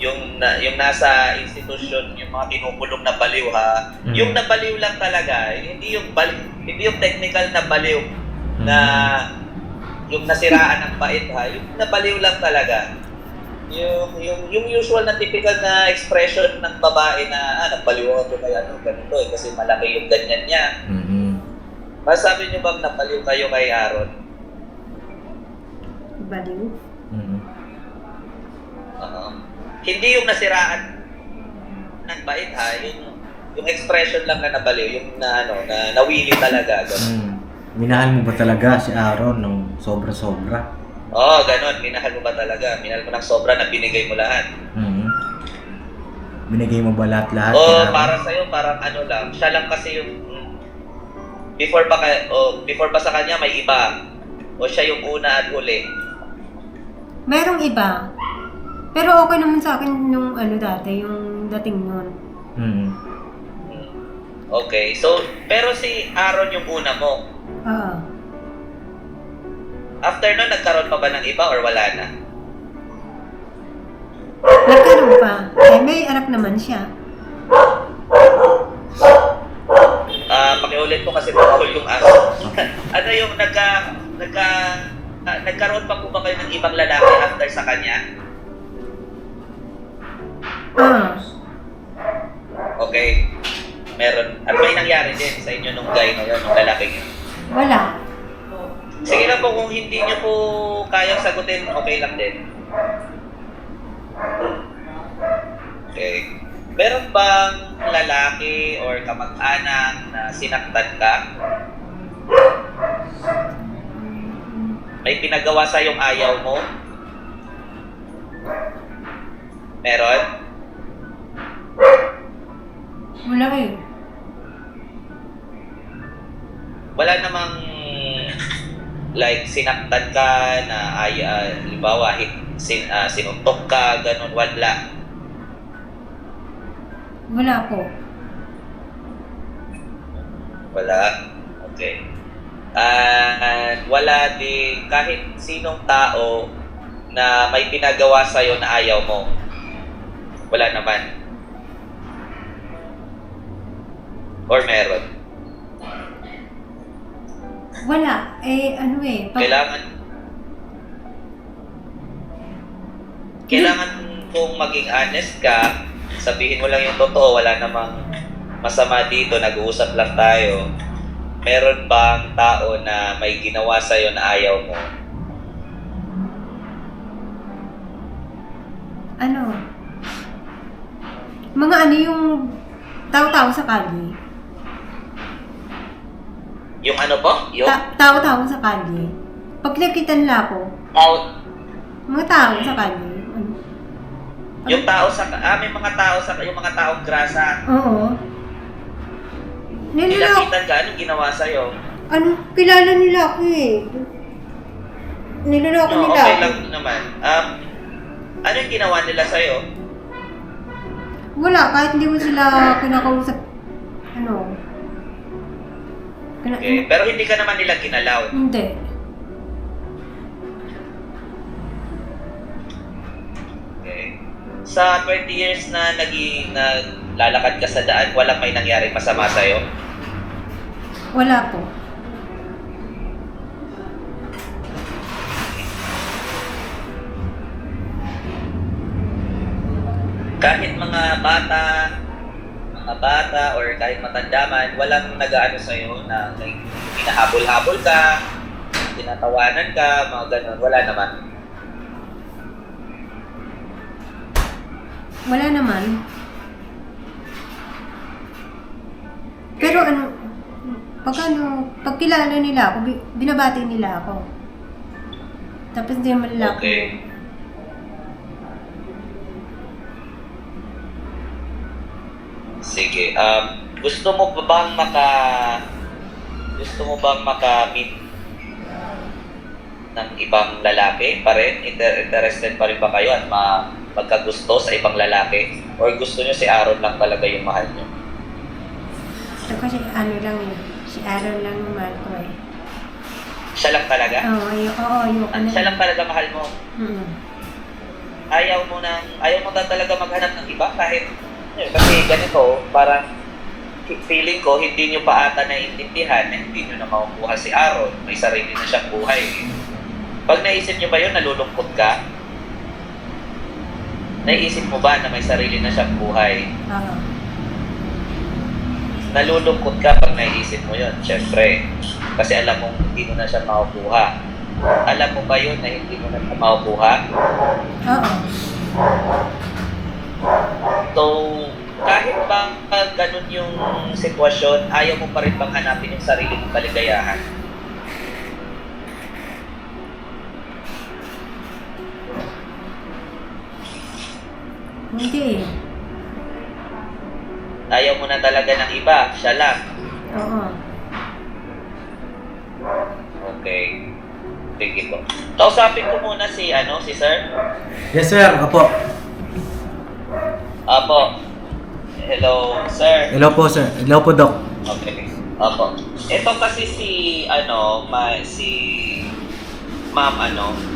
yung nasa institusyon, yung mga kinukulong na baliw ha. Yung nabaliw lang talaga, hindi yung technical na baliw na yung nasiraan ng bait ha, yung nabaliw lang talaga. Yung usual na typical na expression ng babae na nabaliw ako kay ganito kasi malaki yung ganyan niya. Masabi niyo bang napaliw kayo kay Aaron? Baliw? Hindi yung nasiraan ng bait ha, yung expression lang na nabaliw, yung na nawili talaga. Minahal mo ba talaga si Aaron ng sobra-sobra? Oo, ganon. Minahal mo ba talaga? Minahal mo ng sobra na binigay mo lahat? Binigay mo ba lahat-lahat? Para sa'yo, parang lang. Siya lang kasi yung before pa sa kanya may iba. O siya yung una at huli. Merong iba. Pero okay naman sa akin yung dati, yung dating nun. Okay. So, pero si Aaron yung una mo. Oo. After nun, nagkaroon pa ba ng iba or wala na? Nagkaroon pa. May anak naman siya. Pakiulit ko kasi bawal yung aso. Ano yung nagkaroon pa po ba kayo ng ibang lalaki after sa kanya? Okay. Meron. At may nangyari din sa inyo nung guy na yun, nung lalaking yun? Wala. Sige lang po, kung hindi nyo po kayang sagutin, okay lang din. Okay. Meron bang lalaki or kamag-anak na sinaktan ka? May pinagawa sa yung ayaw mo? Meron? Wala eh. wala namang like sinaktan ka na halimbawa sinuntok ka, ganun, wala. Wala po. Wala. Okay. And wala din kahit sinong tao na may pinagawa sa'yo na ayaw mo. Wala naman. Or meron. Wala. Kailangan kung maging honest ka, sabihin mo lang yung totoo, wala namang masama dito, nag-uusap lang tayo. Meron bang tao na may ginawa sa'yo na ayaw mo? Mga yung tao-tao sa kalye. Yung ano po? Yung Tao-tao sa kalye. Pag nakita nila ako, mga tao sa kalye. yung tao sa may mga tao sa yung mga taong grasa. Oo. Nilapitan ka, anong ginawa sa'yo? Kilala nila ako eh. Niloloko No, nila okay ako. lang naman. Ano yung ginawa nila sa'yo? Wala, kahit hindi mo sila kinakausap. Okay. Pero hindi ka naman nila ginalaw. Hindi. Okay. Sa 20 years na lalakad ka sa daan, walang may nangyaring masama sa'yo? Wala po. Kahit mga bata or kahit matanda man, walang nag-aano sa'yo na hinahabol-habol ka, tinatawanan ka, mga ganun, wala naman. Wala naman. Pero pag kilala nila ako, binabati nila ako. Tapos hindi naman nila ako. Okay. Sige. Gusto mo bang maka-meet ng ibang lalaki pa rin? Interested pa rin ba kayo at magkagusto sa ibang lalaki? Or gusto nyo si Aaron lang talaga yung mahal nyo? Kasi si Aaron lang yung mahal ko eh. Siya lang talaga? Oo, Siya lang talaga mahal mo? Ayaw mo na talaga maghanap ng iba kahit kasi ganito, parang feeling ko hindi nyo pa ata naiintindihan na hindi nyo na makukuha si Aaron. May sarili na siyang buhay. Pag naisip nyo ba yun, nalulungkot ka? Naisip mo ba na may sarili na siyang buhay? Oo. Nalulungkot ka pag naisip mo yun, syempre. Kasi alam mo hindi mo na siya makukuha. Alam mo ba yun na hindi mo na siya makukuha? Oo. So, kahit ba ganun yung sitwasyon, ayaw mo pa rin bang hanapin yung sarili mong kaligayahan? Hindi eh. Ayaw mo na talaga ng iba, siya lang. Oo. Okay. Sige po. Kausapin ko muna si sir. Yes, sir. Opo. Apo. Hello, sir. Hello po, sir. Hello po, Doc. Okay. Apo. Ito kasi si Ma'am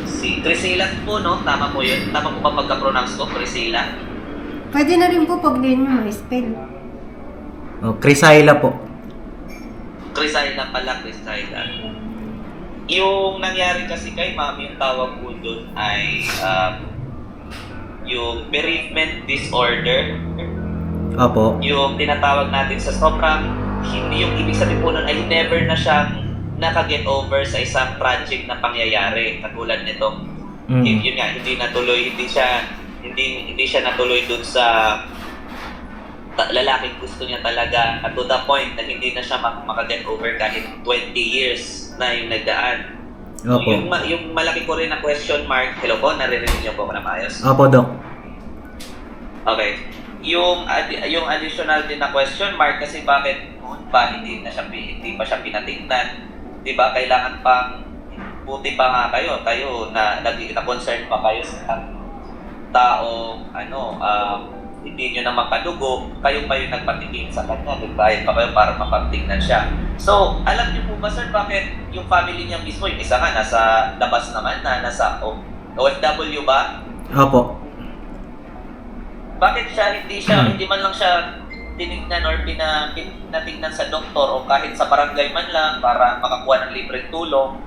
si Crisila po, no? Tama po yun? Tama po ba pagka-pronounce ko, Crisila? Pwede na rin po pag din mo spell. Crisaila po. Crisila pala, Crisila. Yung nangyari kasi kay Ma'am, yung tawag po doon ay yung bereavement disorder. Opo. Yung tinatawag natin sa sobrang, hindi yung ibig sabihin po nun ay never na siyang naka-get over sa isang tragic na pangyayari katulad nito. Yun nga, hindi siya natuloy dun sa lalaking gusto niya talaga at to the point na hindi na siya maka-get over kahit 20 years na yung nagdaan. Opo. Yung malaki ko rin na question mark, hello po, naririnig niyo po na maayos? Opo, Doc. Okay. Yung additional din na question mark kasi bakit noon pa, hindi pa siya pinatingnan. 'Di ba? Kailangan pang buti pa nga kayo na concern pa kayo sa tao, hindi nyo na makadugo, kayo pa yung nagpatikin sa kanya, nagbayad pa kayo para mapagtingnan siya. So, alam niyo po ba sir, bakit yung family niya mismo, yung isa nga nasa labas naman nasa OFW ba? Opo. Bakit hindi man lang siya tinignan or pinatingnan sa doktor o kahit sa barangay man lang para makakuha ng libreng tulong?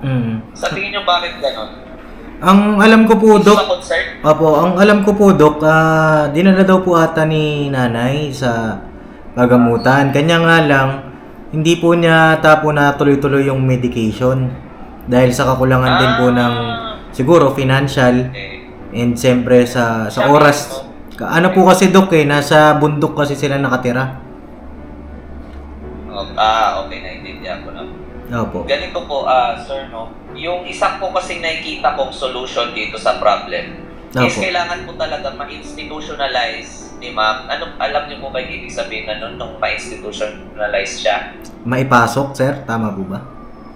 Sa tingin niyo bakit ganon? Ang alam ko po, Dok, Sa concern? Opo, ang alam ko po, Dok, dinala daw po ata ni nanay sa pagamutan. Kanya nga lang, hindi po niya tapo na tuloy-tuloy yung medication. Dahil sa kakulangan din po ng, siguro, financial. Okay. And siyempre sa oras. Ano po kasi, Dok, nasa bundok kasi sila nakatira. Okay, naiintindihan ko na. Opo. Ganito po, sir, no? Yung isa po kasing nakikita kong solution dito sa problem is Opo. kailangan po talaga ma-institutionalize ni ma'am. Alam niyo po ba yung ibig sabihin na nung ma-institutionalize siya? Maipasok, sir? Tama po ba?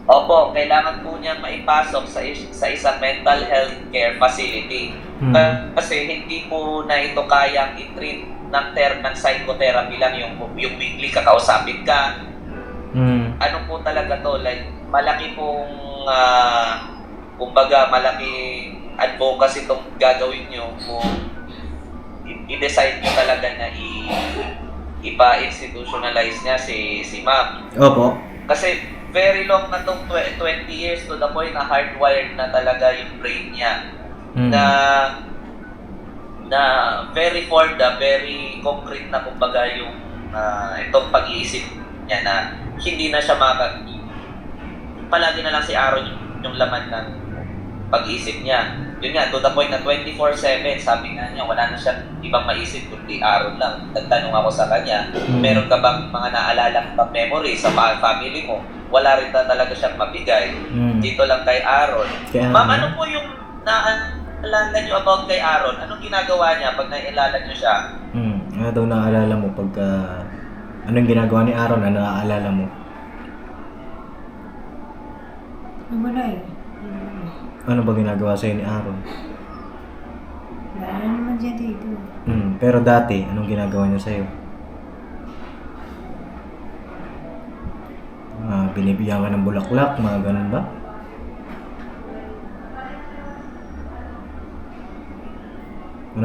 Opo, kailangan po niya maipasok sa isang mental health care facility. Kasi hindi po na ito kayang i-treat ng psychotherapy lang yung weekly kakausapin ka. Ano po talaga to, like malaki pong kumbaga malaking advocacy itong gagawin nyo kung i-decide nyo talaga na ipa-institutionalize niya si ma'am. Opo. Kasi very long na itong 20 years to the point na hardwired na talaga yung brain niya. Na very formed, very concrete na kumbaga yung itong pag-iisip niya na hindi na siya palagi na lang si Aaron yung laman ng pag-iisip niya. Yun nga, to the point na 24/7, sabi nga niya, wala na siyang ibang maisip kundi Aaron lang. Nagtanong ako sa kanya, meron ka bang mga naalalang memory sa family mo? Wala rin talaga siyang mabigay. Dito lang kay Aaron. Ma'am, ano po yung naalala niyo about kay Aaron? Anong ginagawa niya pag naalala niyo siya? Ano daw naaalala mo pagka... Anong ginagawa ni Aaron? Ano naaalala mo? Wala eh. Ano ba ginagawa sa'yo ni Aaron? Wala naman siya dito. Pero dati, anong ginagawa niya sa'yo? Binibigyan ka ng bulaklak, mga ganun ba?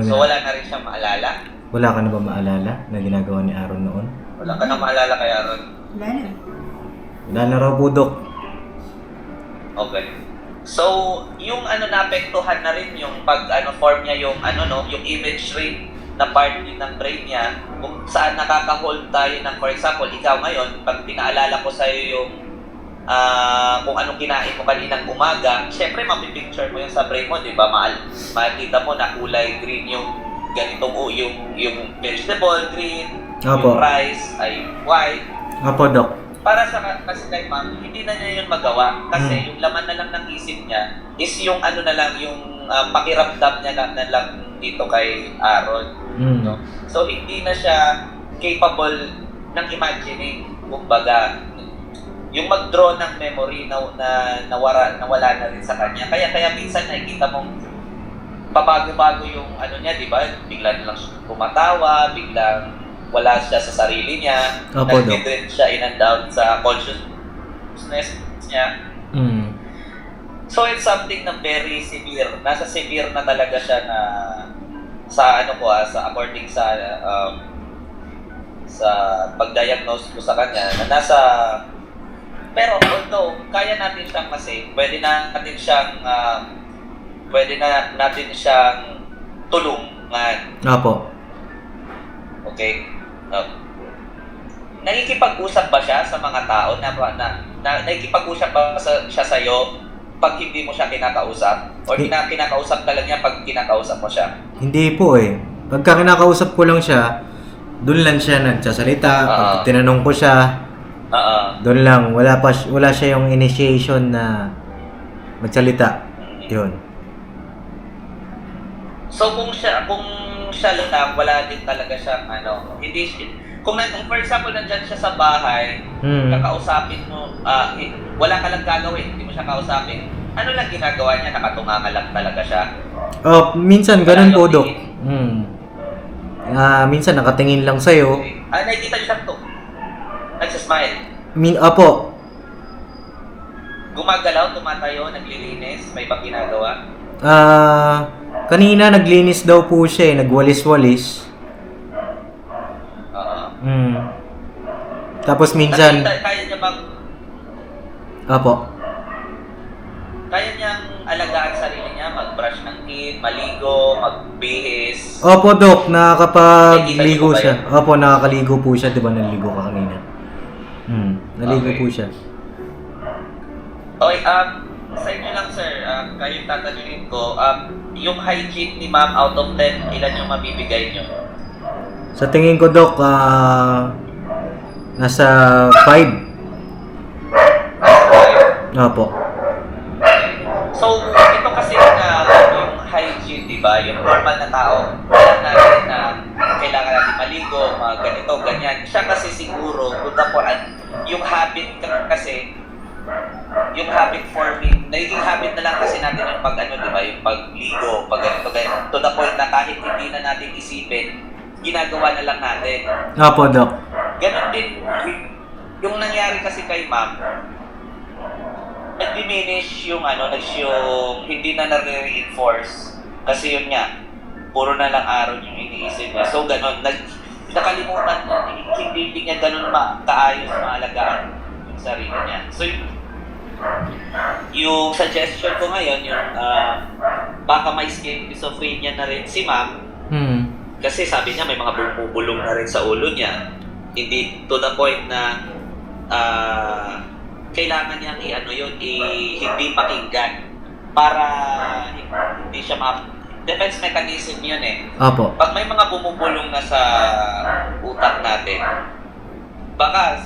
So wala na rin siyang maalala? Wala ka na ba maalala na ginagawa ni Aaron noon? Wala ka na maalala kay Aaron? Wala na. Wala na raw po, Dok. Okay. So, yung naapektuhan na rin yung form niya yung yung imagery na part din ng brain niya, kung saan nakaka-hold tayo ng, for example, ikaw ngayon, pag pinaalala ko sa'yo yung kung anong kinain mo kaninang umaga, syempre mapipicture mo yun sa brain mo, di ba? Makikita mo na kulay green yung ganitong yung vegetable, green, Opo. yung rice ay white. Opo, Dok. Para kasi kay ma'am, hindi na niya yun magawa kasi yung laman na lang ng isip niya is yung na lang, yung pakiramdam niya na lang dito kay Aaron. No? So, hindi na siya capable ng imagining, kumbaga, yung mag-draw ng memory na nawala na rin sa kanya. Kaya minsan nakikita mong pabago-bago yung niya, di ba? Bigla na lang kumatawa, biglang wala siya sa sarili niya, nag-drift siya in and out sa consciousness niya. So it's something na very severe. Nasa severe na talaga siya na sa according sa pag-diagnose ko sa kanya na nasa, pero although kaya natin siyang kasi pwede na natin siyang tulungan. Opo. Okay. Nakikipag-usap ba siya sa mga tao na nakikipag-usap ba siya sa iyo pag hindi mo siya kinakausap? O kinakausap ka lang niya pag kinakausap mo siya? Hindi po eh. Pagka kinakausap ko lang siya, doon lang siya nagsasalita. Pag tinanong ko siya, doon lang. Wala siya yung initiation na magsalita. Yun. So kung siya lang, wala din talaga siyang kung for example, nandyan siya sa bahay, kakausapin mo, wala ka lang gagawin, hindi mo siya kausapin. Ano lang ginagawa niya? Nakatunganga lang talaga siya. Minsan ganun po, Wala yung Dok. tingin. Minsan nakatingin lang sa'yo. Nakikita niyo siya to. Nagsasmile. Apo. Gumagalaw, tumatayo, naglilinis, may ibang ginagawa. Kanina naglinis daw po siya Oo. nagwalis-walis. Tapos minsan, Kaya niya bang, apo. kaya niyang alagaan sarili niya, mag-brush ng teeth, maligo, magbihis. Opo, Dok, nakakapagligo Nakikita niyo ba siya. yun? Opo, nakakaligo po siya, 'di ba? Naligo ka kanina. Naligo Okay. po siya. Okay, sa inyo lang sir, kayo tatanungin ko, yung hygiene ni ma'am out of 10, ilan yung mabibigay niyo? Sa tingin ko, Dok, nasa 5. Opo. So, ito kasi na yung hygiene, di ba? Yung normal na tao, alam natin na kailangan natin maligo, mga ganito, ganyan. Siya kasi siguro, to the point, yung habit kasi, yung habit forming, nagiging habit na lang kasi natin yung pag ano, di ba? Yung pagligo, pag ganito, ganyan. To the point na kahit hindi na natin isipin, ginagawa na lang natin. Opo, Dok. Ganon din, yung nangyari kasi kay ma'am, nag-diminish yung yung hindi na nare-reinforce. Kasi yun nga, puro na lang araw yung iniisip niya. So ganon, nakalimutan na, hindi niya ganon kaayos maalagaan yung sarili niya. So yung suggestion ko ngayon, yung baka may schizophrenia na rin si ma'am. Kasi sabi niya may mga bumubulong na rin sa ulo niya. Hindi to the point na kailangan niyang hindi pakinggan para hindi siya defense mechanism yun eh. Opo. Pag may mga bumubulong na sa utak natin, baka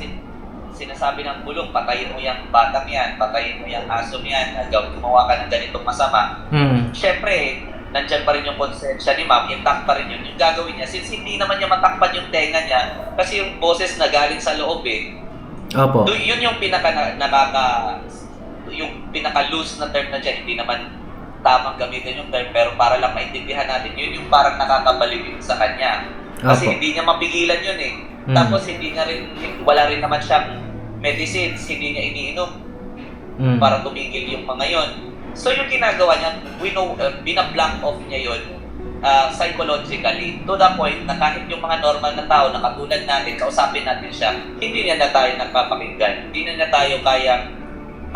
sinasabi ng bulong, patayin mo yung batang yan, patayin mo yung aso yan, gumawa ka ng ganitong masama. Siyempre, nandyan pa rin yung konsensya ni ma'am, intact pa rin yun. Yung gagawin niya, since hindi naman niya matakpan yung tenga niya, kasi yung boses na galing sa loob eh, Opo. yun yung yung pinaka-loose na term na dyan, hindi naman tamang gamitin yung term, pero para lang maintindihan natin, yun yung parang nakakabaliw sa kanya. Kasi Opo. hindi niya mapigilan yun eh. Tapos wala rin naman siyang medicines, hindi niya iniinom para tumigil yung mga yon. So yung ginagawa niya, bina-block off niya yun psychologically, to the point na kahit yung mga normal na tao na katulad natin, kausapin natin siya, hindi niya na tayo napapakinggan, hindi na tayo kayang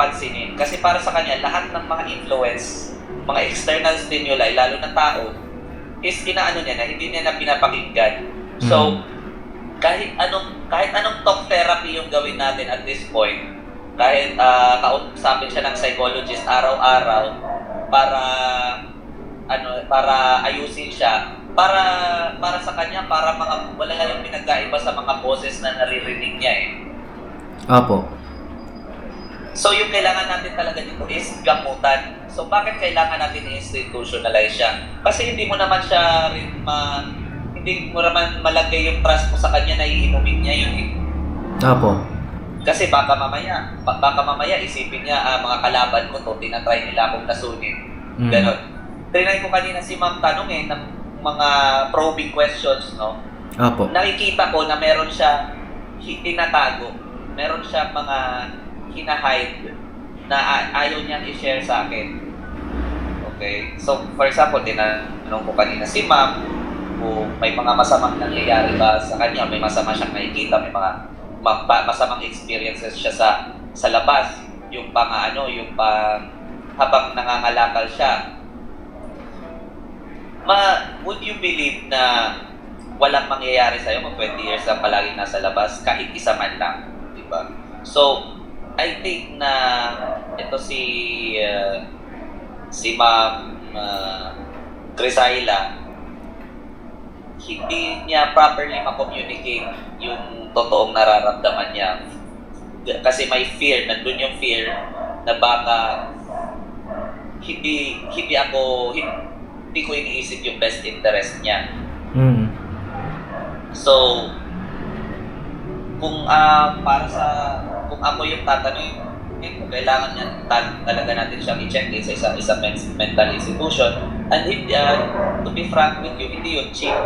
pansinin. Kasi para sa kanya, lahat ng mga influence, mga external stimuli, lalo na tao, is inaano niya na, hindi niya na pinapakinggan. So, kahit anong talk therapy yung gawin natin at this point, kahit kausapin siya ng psychologist araw-araw para ayusin siya, para sa kanya, para wala yung pinagkaiba sa mga boses na naririnig niya eh. Opo. So yung kailangan natin talaga dito is gamutan. So bakit kailangan natin i-institutionalize siya? Kasi hindi mo naman malagay yung trust mo sa kanya na iinumin niya yun eh. Opo. Kasi baka mamaya isipin niya, mga kalaban ko to, tinatry nila akong lasunin. Ganon. Trinay ko kanina si ma'am tanong ng mga probing questions, no? Opo. Nakikita ko na meron siya tinatago. Meron siya mga hinahide na ayaw niyang i-share sa akin. Okay? So, for example, tinanong ko kanina si ma'am kung may mga masamang nangyayari ba sa kanya, may masama siyang nakikita, may mga masamang experiences siya sa labas. Yung habang nangangalakal siya. Would you believe na walang mangyayari sa'yo kung 20 years na palagi nasa labas, kahit isa man lang, di ba? So, I think na ito si Ma'am Crisaila, hindi niya properly ma-communicate yung totoong nararamdaman niya. Kasi may fear, nandun yung fear na baka hindi ko iniisip yung best interest niya. So, kung para sa kung ako yung tatanungin, kailangan niya talaga natin siyang i-check in sa isang mental institution. And to be frank with you, hindi yun cheap.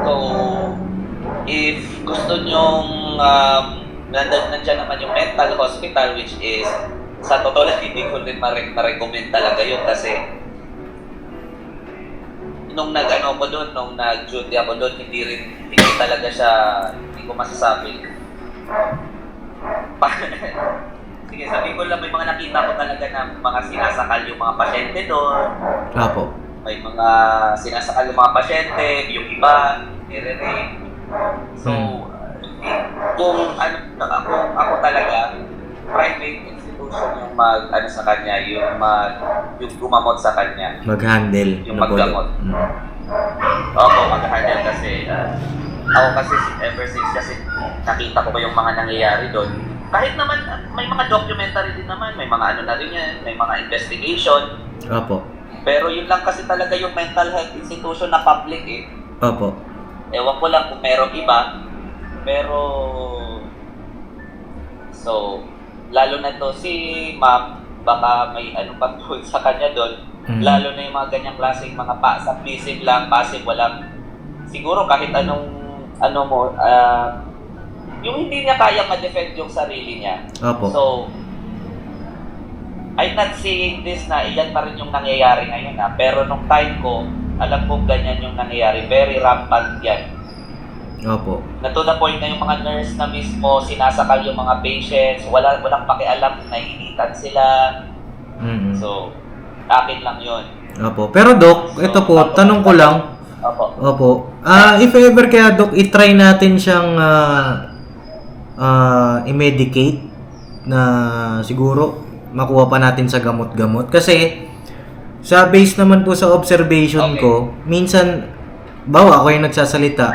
So, if gusto nyong nandiyan naman yung mental hospital, which is sa totoo lang hindi ko rin ma-recommend talaga yun kasi nung nag-duty ako doon, hindi talaga siya, hindi ko masasabi. Sige, sabi ko lang, may mga nakita ko talaga na mga sinasakal yung mga pasyente doon. Apo. May mga sinasakal yung mga pasyente, yung iba, nire-rape. So, kung ako talaga, private institution yung sa kanya, yung gumamot sa kanya. Mag-handle. Yung maggamot. Opo, mag-handle kasi ako kasi ever since kasi nakita ko yung mga nangyayari doon. Kahit naman may mga documentary din naman, may mga ano na rin yan, may mga investigation. Opo. Pero yun lang kasi talaga yung mental health institution na public eh. Opo. Ewan ko lang kung merong iba. Pero so, lalo na to si ma'am, baka may ano pa po sa kanya doon. Lalo na yung mga ganyang klaseng mga submissive lang, passive, walang siguro kahit anong yung hindi niya kaya ma-defend yung sarili niya. Opo. So, I'm not saying this na iyan pa rin yung nangyayari ngayon pero nung time ko, alam kong ganyan yung nangyayari. Very rampant yan. Opo. Na to the point na yung mga nurse na mismo sinasakal yung mga patients, walang pakialam, naiinitan sila. So, akin lang yun. Opo. Pero Doc, So, ito po, tanong ko lang. Opo. If ever kaya Doc, i-try natin siyang i-medicate na siguro makuha pa natin sa gamot-gamot. Kasi sa base naman po sa observation ko, minsan, bawa ako yung nagsasalita,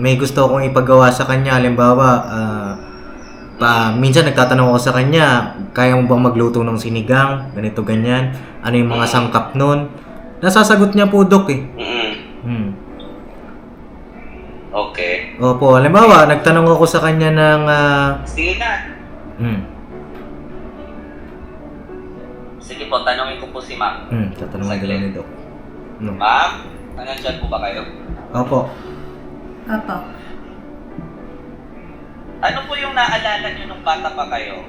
may gusto akong ipagawa sa kanya. Halimbawa, minsan nagtatanong ako sa kanya, kaya mo bang magluto ng sinigang? Ganito, ganyan. Ano yung mga sangkap nun? Nasasagot niya po, Doc eh. Okay. Opo, halimbawa, nagtanong ako sa kanya ng... Sige na. Sige po, tanongin ko po si ma'am. Tatanungin ko lang ni Doc. Ma'am, nandiyan po ba kayo? Opo. Opo. Ano po yung naalala niyo nung bata pa kayo?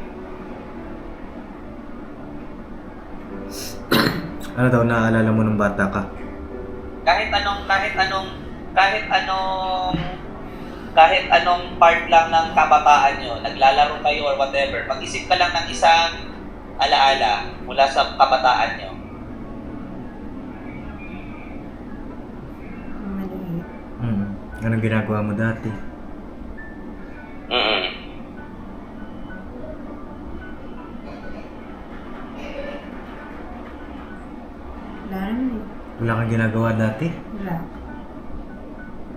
Ano daw naaalala mo nung bata ka? Kahit anong part lang ng kabataan nyo, naglalaro kayo or whatever, mag-isip ka lang ng isang alaala mula sa kabataan nyo. Maliit. Anong ginagawa mo dati? Wala naman eh. Wala kang ginagawa dati? Wala.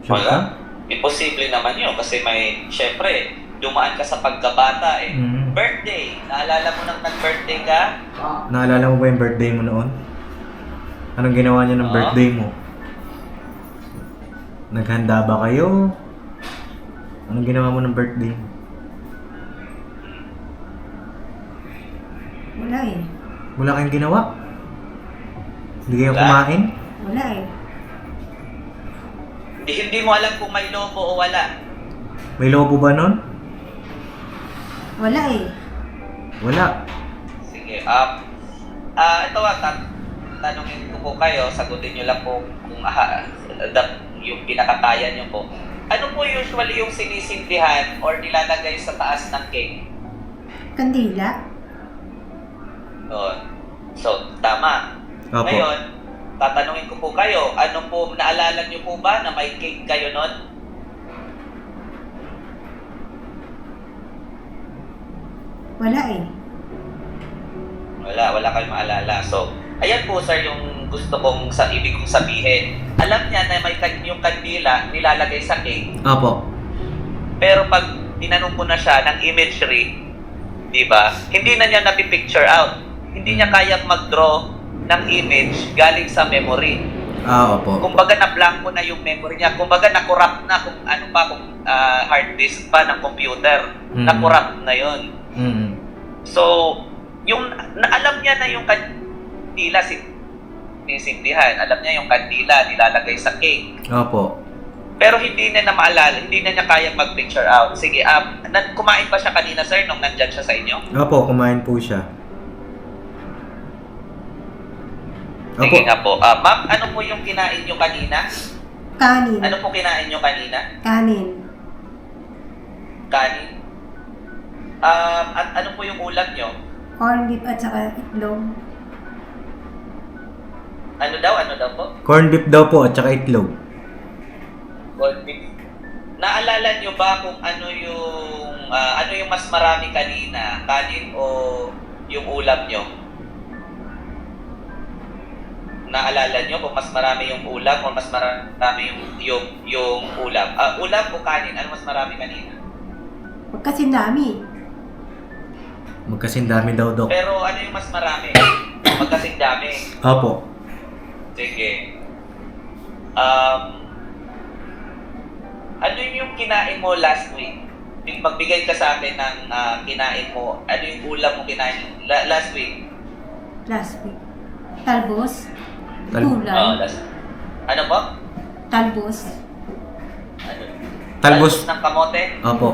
Sure ka? Wala. Imposible naman yun kasi syempre, dumaan ka sa pagkabata eh. Birthday, naalala mo nang nag-birthday ka? Naalala mo ba yung birthday mo noon? Anong ginawa niyo ng birthday mo? Naghanda ba kayo? Anong ginawa mo ng birthday mo? Wala eh. Wala kayong ginawa? Hindi kayo Wala. kumain? Wala eh. Hindi mo alam kung may lobo o wala. May lobo ba nun? Wala eh. Sige, ito tanungin ko po kayo, sagutin nyo lang po kung yung pinakakaya nyo po. Ano po usually yung sinisindihan or nilalagay sa taas ng cake? Kandila. So, tama. Opo. Ngayon, tatanungin ko po kayo, ano po, naalala nyo po ba na may cake kayo nun? Wala eh. Wala kayong maalala. So, ayan po sir yung ibig kong sabihin. Alam niya na yung kandila nilalagay sa cake. Opo. Pero pag tinanong ko na siya ng imagery, di ba, hindi na niya napipicture out. Hindi niya kayang mag-draw ng image galing sa memory. Opo. Kumbaga na-blanco na yung memory niya. Kumbaga na-corrupt na kung ano pa, kung hard disk pa ng computer. Mm. Na-corrupt na yun. Mm. So, yung alam niya na yung kandila sinisindihan. Alam niya yung kandila nilalagay sa cake. Opo. Pero hindi na maalala, hindi na niya kaya mag-picture out. Sige, kumain ba siya kanina, sir, nung nandyan siya sa inyo? Opo, kumain po siya. Sige Opo. nga po. Ma'am, ano po yung kinain niyo kanina? Kanin. Ano po kinain niyo kanina? Kanin. Kanin? At ano po yung ulam niyo? Corned beef at saka itlog. Ano daw? Ano daw po? Corned beef daw po at saka itlog. Corned beef. Naalala niyo ba kung ano yung mas marami kanina? Kanin o yung ulam niyo? Naalala niyo kung mas marami yung ulam o mas marami yung ulam? Ulam o kanin? Ano mas marami kanina? Magkasindami. Magkasindami daw, Dok. Pero ano yung mas marami? Magkasing dami. Opo. Sige. Ano yung kinain mo last week? Magbigay ka sa akin ng kinain mo. Ano yung ulam mo kinain last week? Last week. Talbos. Tal- Tulay. Ano po? Talbos. Ano? Talbos. ng kamote? Opo.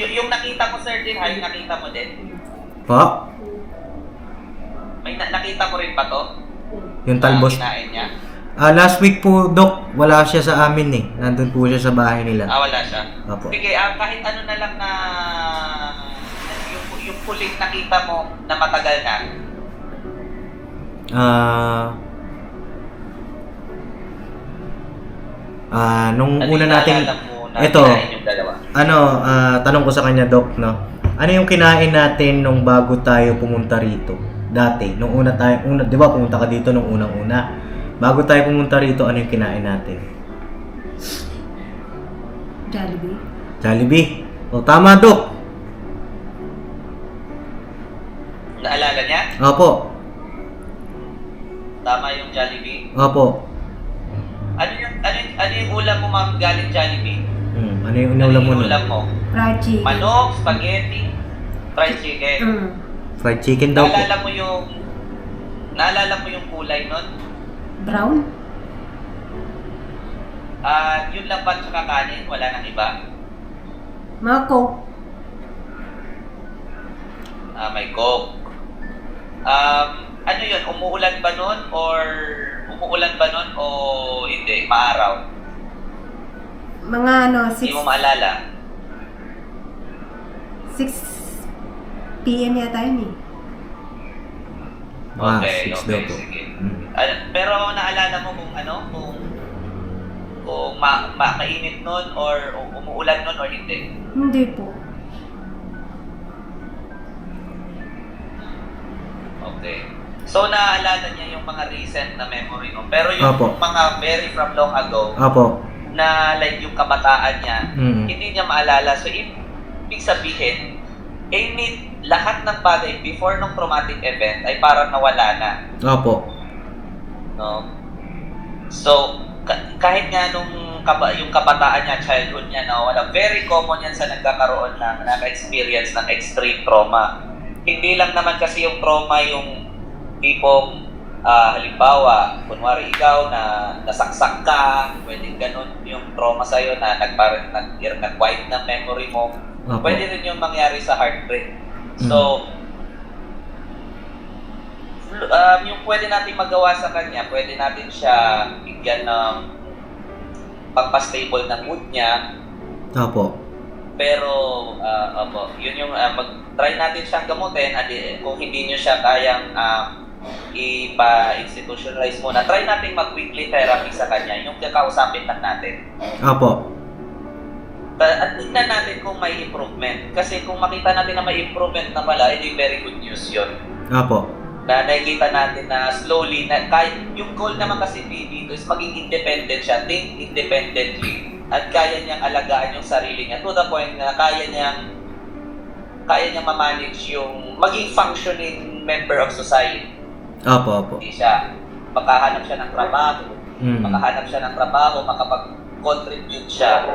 Yung nakita mo, sir, din, yung nakita mo din? Po? May nakita mo rin ba to? Yung talbos. Kinain niya? Last week po, Dok, wala siya sa amin eh. Nandun po siya sa bahay nila. Wala siya. Opo. Sige, kahit ano na lang na yung huling nakita mo na matagal na. Nung Ano una yung nating naalala mo na ito, kinain yung dalawa? tanong ko sa kanya, Doc, no? Ano yung kinain natin nung bago tayo pumunta rito? Dati, nung una tayo, di ba pumunta ka dito nung unang-una? Bago tayo pumunta rito, ano yung kinain natin? Jollibee. Jollibee. O, tama, Doc. Naalala niya? Opo. Tama yung Jollibee. Opo. Ano yung ulam mo, ma'am, galing Jollibee? Ano yung inulam mo Ano yung nun? ulam mo? Fried chicken. Manok, spaghetti, fried chicken. Fried chicken daw po. Naalala mo yung kulay nun? Brown. Yun lang ba tsaka kanin? Wala nang iba? Mga coke. May coke. Ano yun? Umuulan ba nun? O hindi? Maaraw? Mga Hindi mo maalala? 6 p.m. yata yun eh. Okay, 6 daw po. sige. Mm. Pero naalala mo kung mainit nun or umuulan nun or hindi? Hindi po. Okay. So, naalala niya yung mga recent na memory mo. Pero yung Opo. mga very from long ago, Opo. na like yung kabataan niya, Mm. hindi niya maalala. So, ibig sabihin, lahat ng bagay before ng traumatic event ay parang nawala na. Opo. No? So, kahit nga yung kabataan niya, childhood niya, wala, very common yan sa nagkakaroon ng naka-experience ng extreme trauma. Hindi lang naman kasi yung trauma yung tipong halimbawa, kunwari ikaw na nasaksak ka, pwedeng ganun yung trauma sa'yo na nag-wipe ng memory mo. Opo. Pwede rin yung mangyari sa heartbreak. So, yung pwede natin magawa sa kanya, pwede natin siya bigyan ng pagpa-stable ng mood niya. Opo. Pero, yun yung try natin siyang gamutin at kung hindi nyo siya kayang ipa-institutionalize muna, try natin mag-weekly therapy sa kanya, yung kakausapin lang natin. Opo. At tignan natin kung may improvement. Kasi kung makita natin na may improvement na pala, hindi very good news yun. Opo. Na nakikita natin na slowly, yung goal naman kasi dito is maging independent siya, think independently, at kaya niyang alagaan yung sarili niya to the point na kaya niyang ma-manage yung maging functioning member of society. Opo. Hindi siya. Makahanap siya ng trabaho. Mm. Makapag-contribute siya.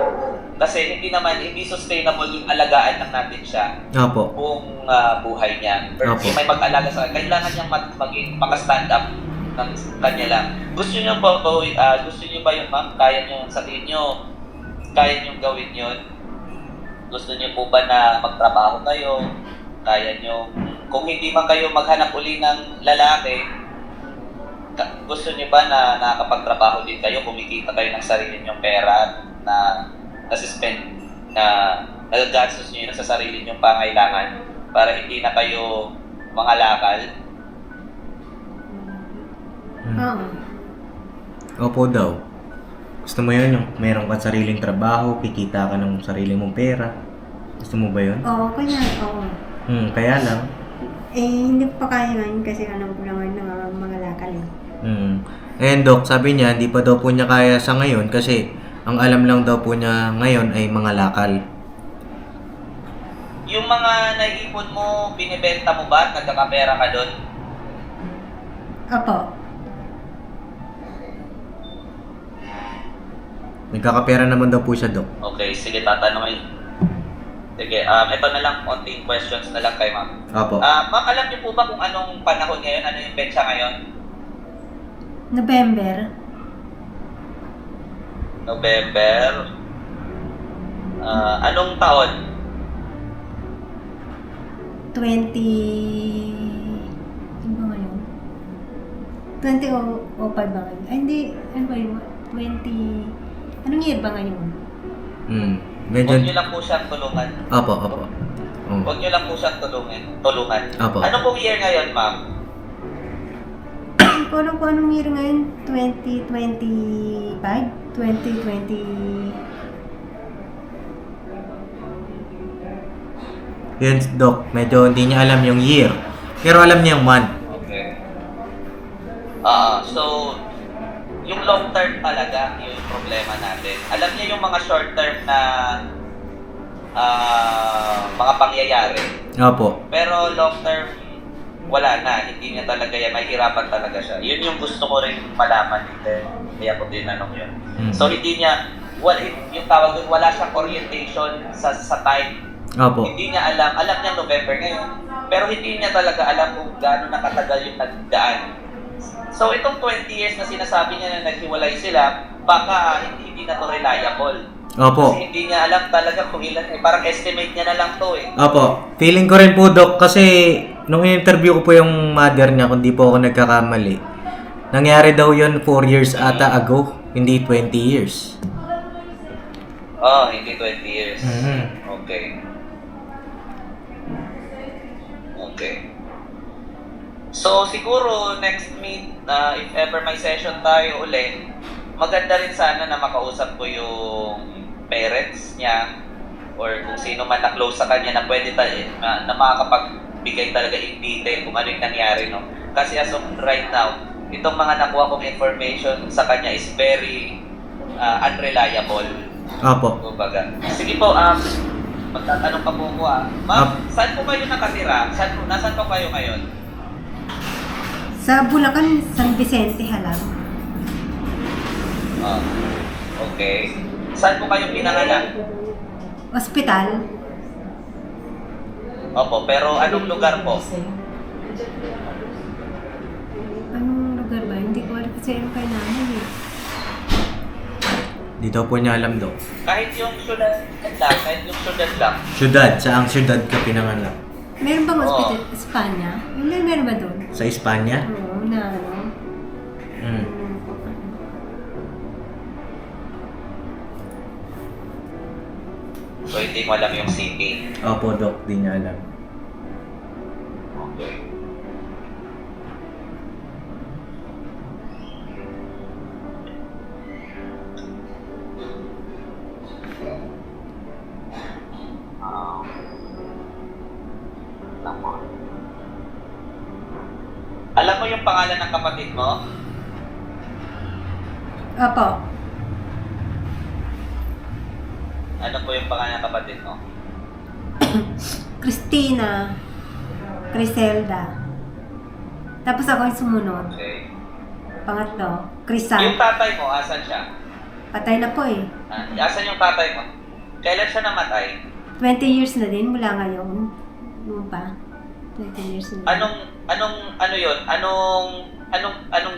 Kasi hindi sustainable yung alagaan lang natin siya Opo. buong buhay niya. Opo. May mag-alaga sa kanya. Kailangan niyang maka-stand up ng kanya lang. Gusto niyo ba yun, ma'am? Kaya niyo sabihin niyo, kaya niyo gawin yun? Gusto niyo po ba na magtrabaho kayo? Kaya niyo, kung hindi man kayo maghanap uli ng lalaki, gusto niyo ba na nakakapagtrabaho din kayo, kumikita kayo ng sarili niyong pera na nasispend, na nagagastos niyo yun sa sarili niyong pangailangan para hindi na kayo mga lakal? Oo. Opo daw. Gusto mo yun, yung meron kang sariling trabaho, kikita ka ng sarili mong pera. Gusto mo ba yun? Oo, oo. Kaya lang. Hindi ko pa kaya ngayon kasi alam ko naman ng mga lakal eh. Ngayon, Dok, sabi niya, hindi pa daw po niya kaya sa ngayon kasi ang alam lang daw po niya ngayon ay mga lakal. Yung mga naipon mo, binibenta mo ba at nagkakapera ka doon? Opo. Nagkakapera naman daw po siya, Dok. Okay, sige, tatanungin. Sige, ito na lang, konting questions na lang kay ma'am. Opo. Ma'am, alam niyo po ba kung anong panahon ngayon? Ano yung petsa ngayon? November. Anong taon? 20... Ano ba ngayon? 2005 ba ngayon? Ay, hindi. Ano ba yun? 20... Anong year ba ngayon? Medyo... Huwag niyo lang po siyang tulungan. Opo. Huwag niyo lang po siyang tulungan. Opo. Ano pong year ngayon, ma'am? Hindi ko alam kung anong year ngayon. 2025? 2020... Yun, Dok. Medyo hindi niya alam yung year. Pero alam niya yung month. Okay. So, yung long term talaga, yung problema natin. Alam niya yung mga short term na mga pangyayari. Opo. Pero long term, wala na. Hindi niya talaga yan. Mahirapan talaga siya. Yun yung gusto ko rin malaman. Kaya ko tinanong yun. So, hindi niya, yung tawag doon, wala siyang orientation sa time. Opo. Hindi niya alam niya November ngayon, pero hindi niya talaga alam kung gaano nakatagal yung nagdaan. So itong 20 years na sinasabi niya na naghiwalay sila, baka hindi na to reliable. Opo. Kasi hindi niya alam talaga kung ilan, parang estimate niya na lang to eh. Opo. Feeling ko rin po, Dok, kasi nung interview ko po yung mother niya, kung di po ako nagkakamali, nangyari daw yun 4 years ata ago, hindi 20 years. Hindi 20 years. Okay. So, siguro next meet, if ever may session tayo uli, maganda rin sana na makausap ko yung parents niya or kung sino man na close sa kanya na pwede na makakapagbigay talaga in detail kung ano yung nangyari, no? Kasi as of right now, itong mga nakuha kong information sa kanya is very unreliable. Opo. Kumbaga. Sige po, magtatanong pa po ko Ma'am, saan po kayo nakatira? Nasaan po kayo ngayon? Sa Bulacan, San Vicente, Halam. Okay. Saan po kayo pinanganak? Hospital. Opo, pero anong lugar po? Anong lugar ba? Hindi ko alam kasi ano kayo namin eh. Di daw po niya alam, Dok. Kahit yung syudad lang. Syudad. Saang syudad ka pinanganak? Meron bang hospital? Espanya? Meron ba doon? Sa Espanya? Oo, na ano. So, hindi mo alam yung city. Opo, Dok. Di niya alam. Okay. Alam mo yung pangalan ng kapatid mo? Opo. Ano po yung pangalan ng kapatid mo? Christina. Criselda. Tapos ako yung sumunod. Okay. Pangatlo, Yung Crisan. tatay mo, asan siya? Patay na po eh. Asan yung tatay mo? Kailan siya namatay? 20 years na din mula ngayon. Noon pa. 20 years na din. Ano yun? Anong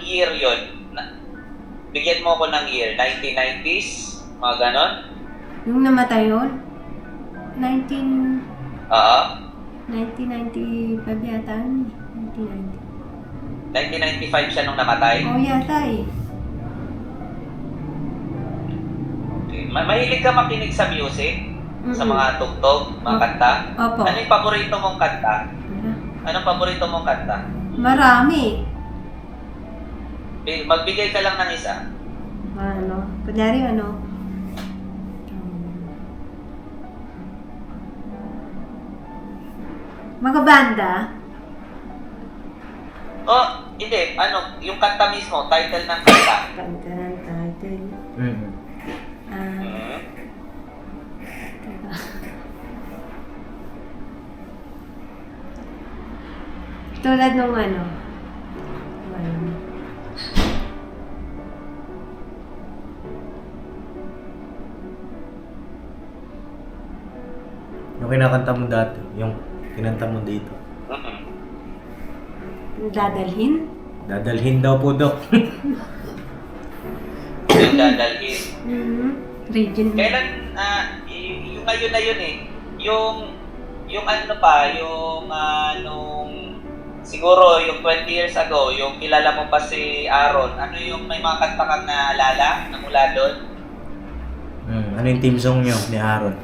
year yun? Bigyan mo ko ng year. 1990s? Mga ganon? Yung namatay yun, 1995 yata yun eh. 1990. 1995 siya nung namatay? Oo yata eh. Okay. Mahilig ka makinig sa music? Sa Mm-mm. mga tugtog, mga kanta? Opo. Ano yung paborito mong kanta? Wala. Anong paborito mong kanta? Marami. Magbigay ka lang ng isa. Ano? Kunyari ano? Mga banda. Oh, hindi. Ano? Yung kanta mismo, title ng kanta. Kanta ng title. Mm. Ah, Hmm? teka. Tulad nung ano. Yung kinakanta mo dati, yung kinanta mo dito. Mhm. Dadalhin? Dadalhin daw po, Dok. Yung dadalhin. Region. Kailan, yung ngayon na yun eh. Yung ano pa, yung nung, siguro yung 20 years ago, yung kilala mo pa si Aaron, ano yung may mga kanta kang naalala na mula doon? Ano yung team song nyo ni Aaron?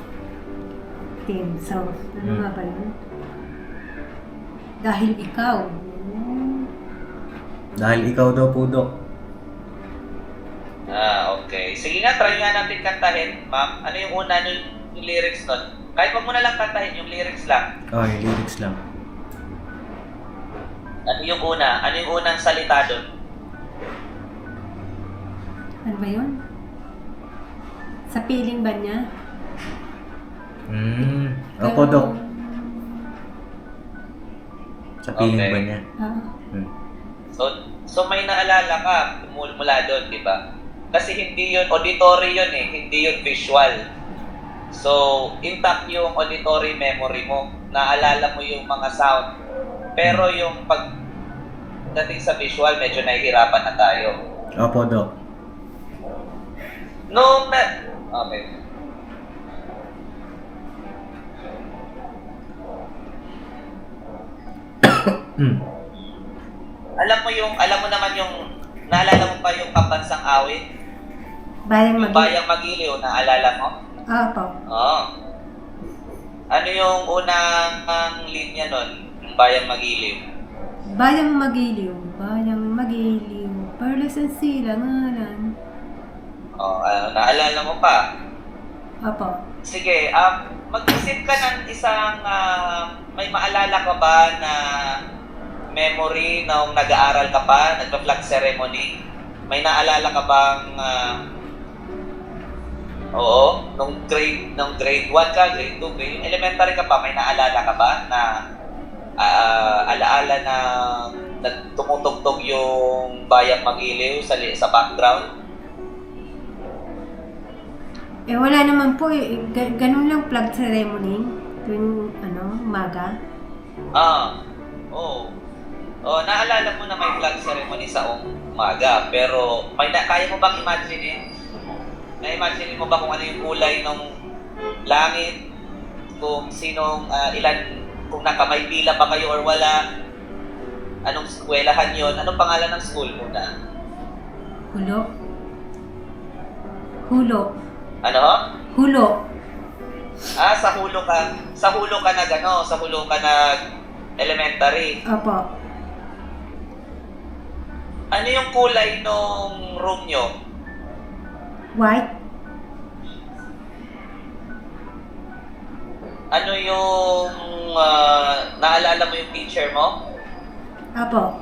Team South. Ano nga ba yun? Dahil ikaw. Dahil ikaw daw po, Dok. Okay. Sige nga, try nga natin kantahin, ma'am. Ano yung una, yung lyrics nun? Kahit wag mo na lang kantahin, yung lyrics lang. Oh, yung lyrics lang. Ano yung una? Ano yung unang salita doon? Ano ba yun? Sa piling ba niya? Opo, Dok. Sa piling Okay. ba niya? So may naalala ka mula doon, di ba? Kasi hindi yun, auditory yun eh, hindi yun visual. So, intact yung auditory memory mo. Naalala mo yung mga sound. Pero yung pagdating sa visual, medyo nahihirapan na tayo. Opo, Dok. Okay. Alam mo naman yung, naalala mo pa yung pambansang awit? Bayang Yung Bayang Magiliw, naalala mo? Opo. Oo. Ano yung unang linya nun? Yung Bayang Magiliw? Bayang magiliw. Bayang magiliw. Perlas ang silanganan. Naalala mo pa? Opo. Sige, mag-isip ka ng isang, may maalala ka ba na memory nung nag-aaral ka pa, nagpa-flag ceremony? May naalala ka bang, nung grade 1 ka, grade 2, grade, elementary ka pa, may naalala ka ba na alaala na tumutugtog yung Bayang Magiliw sa background? Eh wala naman po eh. Ganun lang flag ceremony. Tuwing umaga. Naalala mo na may flag ceremony sa umaga, pero kaya mo bang imagine? Na-imagine mo ba kung ano yung kulay ng langit? Kung sinong, kung may pila pa kayo or wala? Anong eskwelahan yon? Anong pangalan ng school muna? Hulo. Hulo. Ano? Hulo. Sa hulo ka. Sa hulo ka elementary. Opo. Ano yung kulay nung room nyo? White. Ano yung naalala mo yung teacher mo? Opo.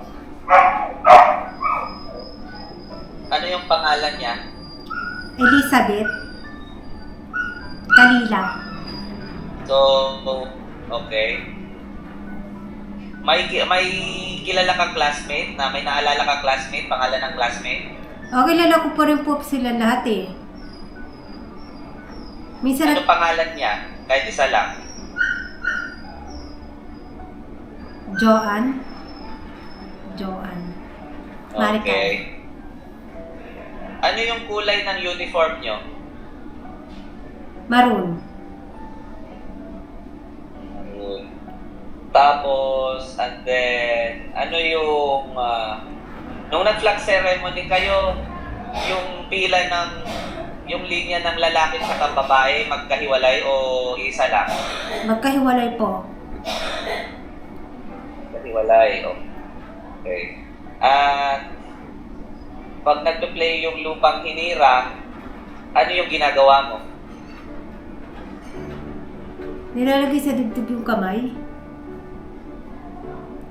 Ano yung pangalan niya? Elizabeth. Kalila. So, okay. May kilala kang classmate na may naalala kang classmate, pangalan ng classmate? Kilala ko pa rin po sila lahat eh. Minsan Ano pangalan niya? Kahit isa lang. Joanne. Maricar. Okay. Ano yung kulay ng uniform nyo? Maroon. Maroon. Tapos, and then, ano yung, nung nag-flag ceremony kayo, yung pila ng, yung linya ng lalaki sa babae, magkahiwalay o isa lang? Magkahiwalay po. Magkahiwalay, okay. At, pag nagpe-play yung lupang hinirang, ano yung ginagawa mo? Nilalagay sa dibdib yung kamay.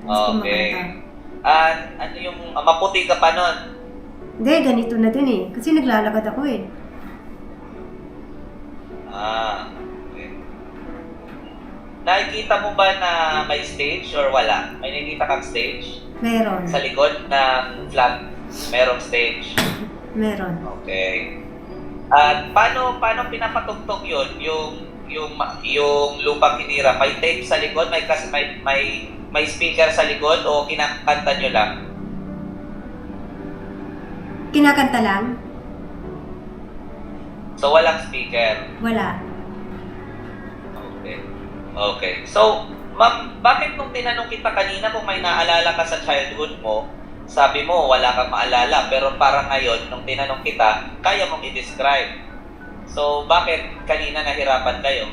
Tapos Okay. kumakanta. At ano yung maputi ka pa nun? Hindi, ganito na din eh. Kasi naglalakad ako eh. Okay. Nakikita mo ba na may stage or wala? May nakikita kang stage? Meron. Sa likod ng flag, merong stage. Meron. Okay. At paano pinapatugtog yun? Yung lupang hinira, may tape sa likod, may speaker sa likod o kinakanta nyo lang? Kinakanta lang? So walang speaker. Wala. Okay. So, ma'am, bakit nung tinanong kita kanina kung may naalala ka sa childhood mo, sabi mo wala kang maalala, pero parang ngayon, nung tinanong kita, kaya mong i-describe. So, bakit kanina nahirapan kayo?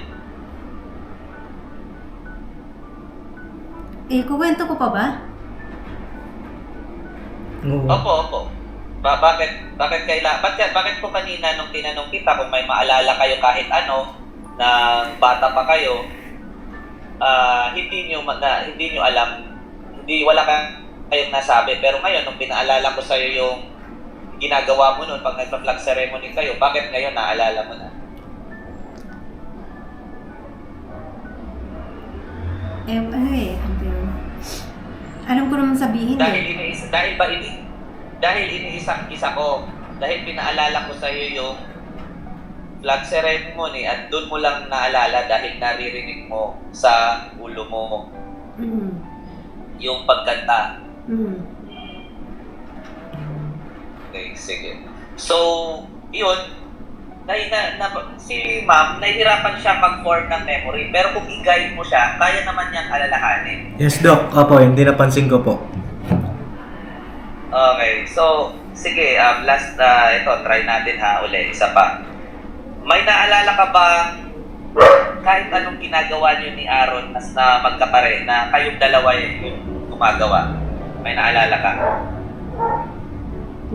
Kukwento ko pa ba? Oo. Opo. Bakit po kanina nung tinanong kita kung may maalala kayo kahit ano, na bata pa kayo, hindi nyo alam, wala kayong nasabi. Pero ngayon, nung pinaalala ko sa'yo yung ginagawa mo nun pag nagpa-flag ceremony kayo, bakit ngayon naalala mo na? Alam ko naman sabihin Dahil eh. iniisang-isa ko, dahil pinaalala ko sa'yo yung flag ceremony at doon mo lang naalala dahil naririnig mo sa ulo mo Mm. yung pagkanta. Mm. Okay, sige. So, yun, si ma'am, nahihirapan siya mag-form ng memory, pero kung i-guide mo siya, kaya naman niyang alalahanin. Yes, Doc. Opo, hindi napansin ko po. Okay, so, sige, last, ito, try natin ha, uli, isa pa. May naalala ka ba kahit anong ginagawa niyo ni Aaron as na magkapare, na kayong dalawa yung gumagawa? May naalala ka?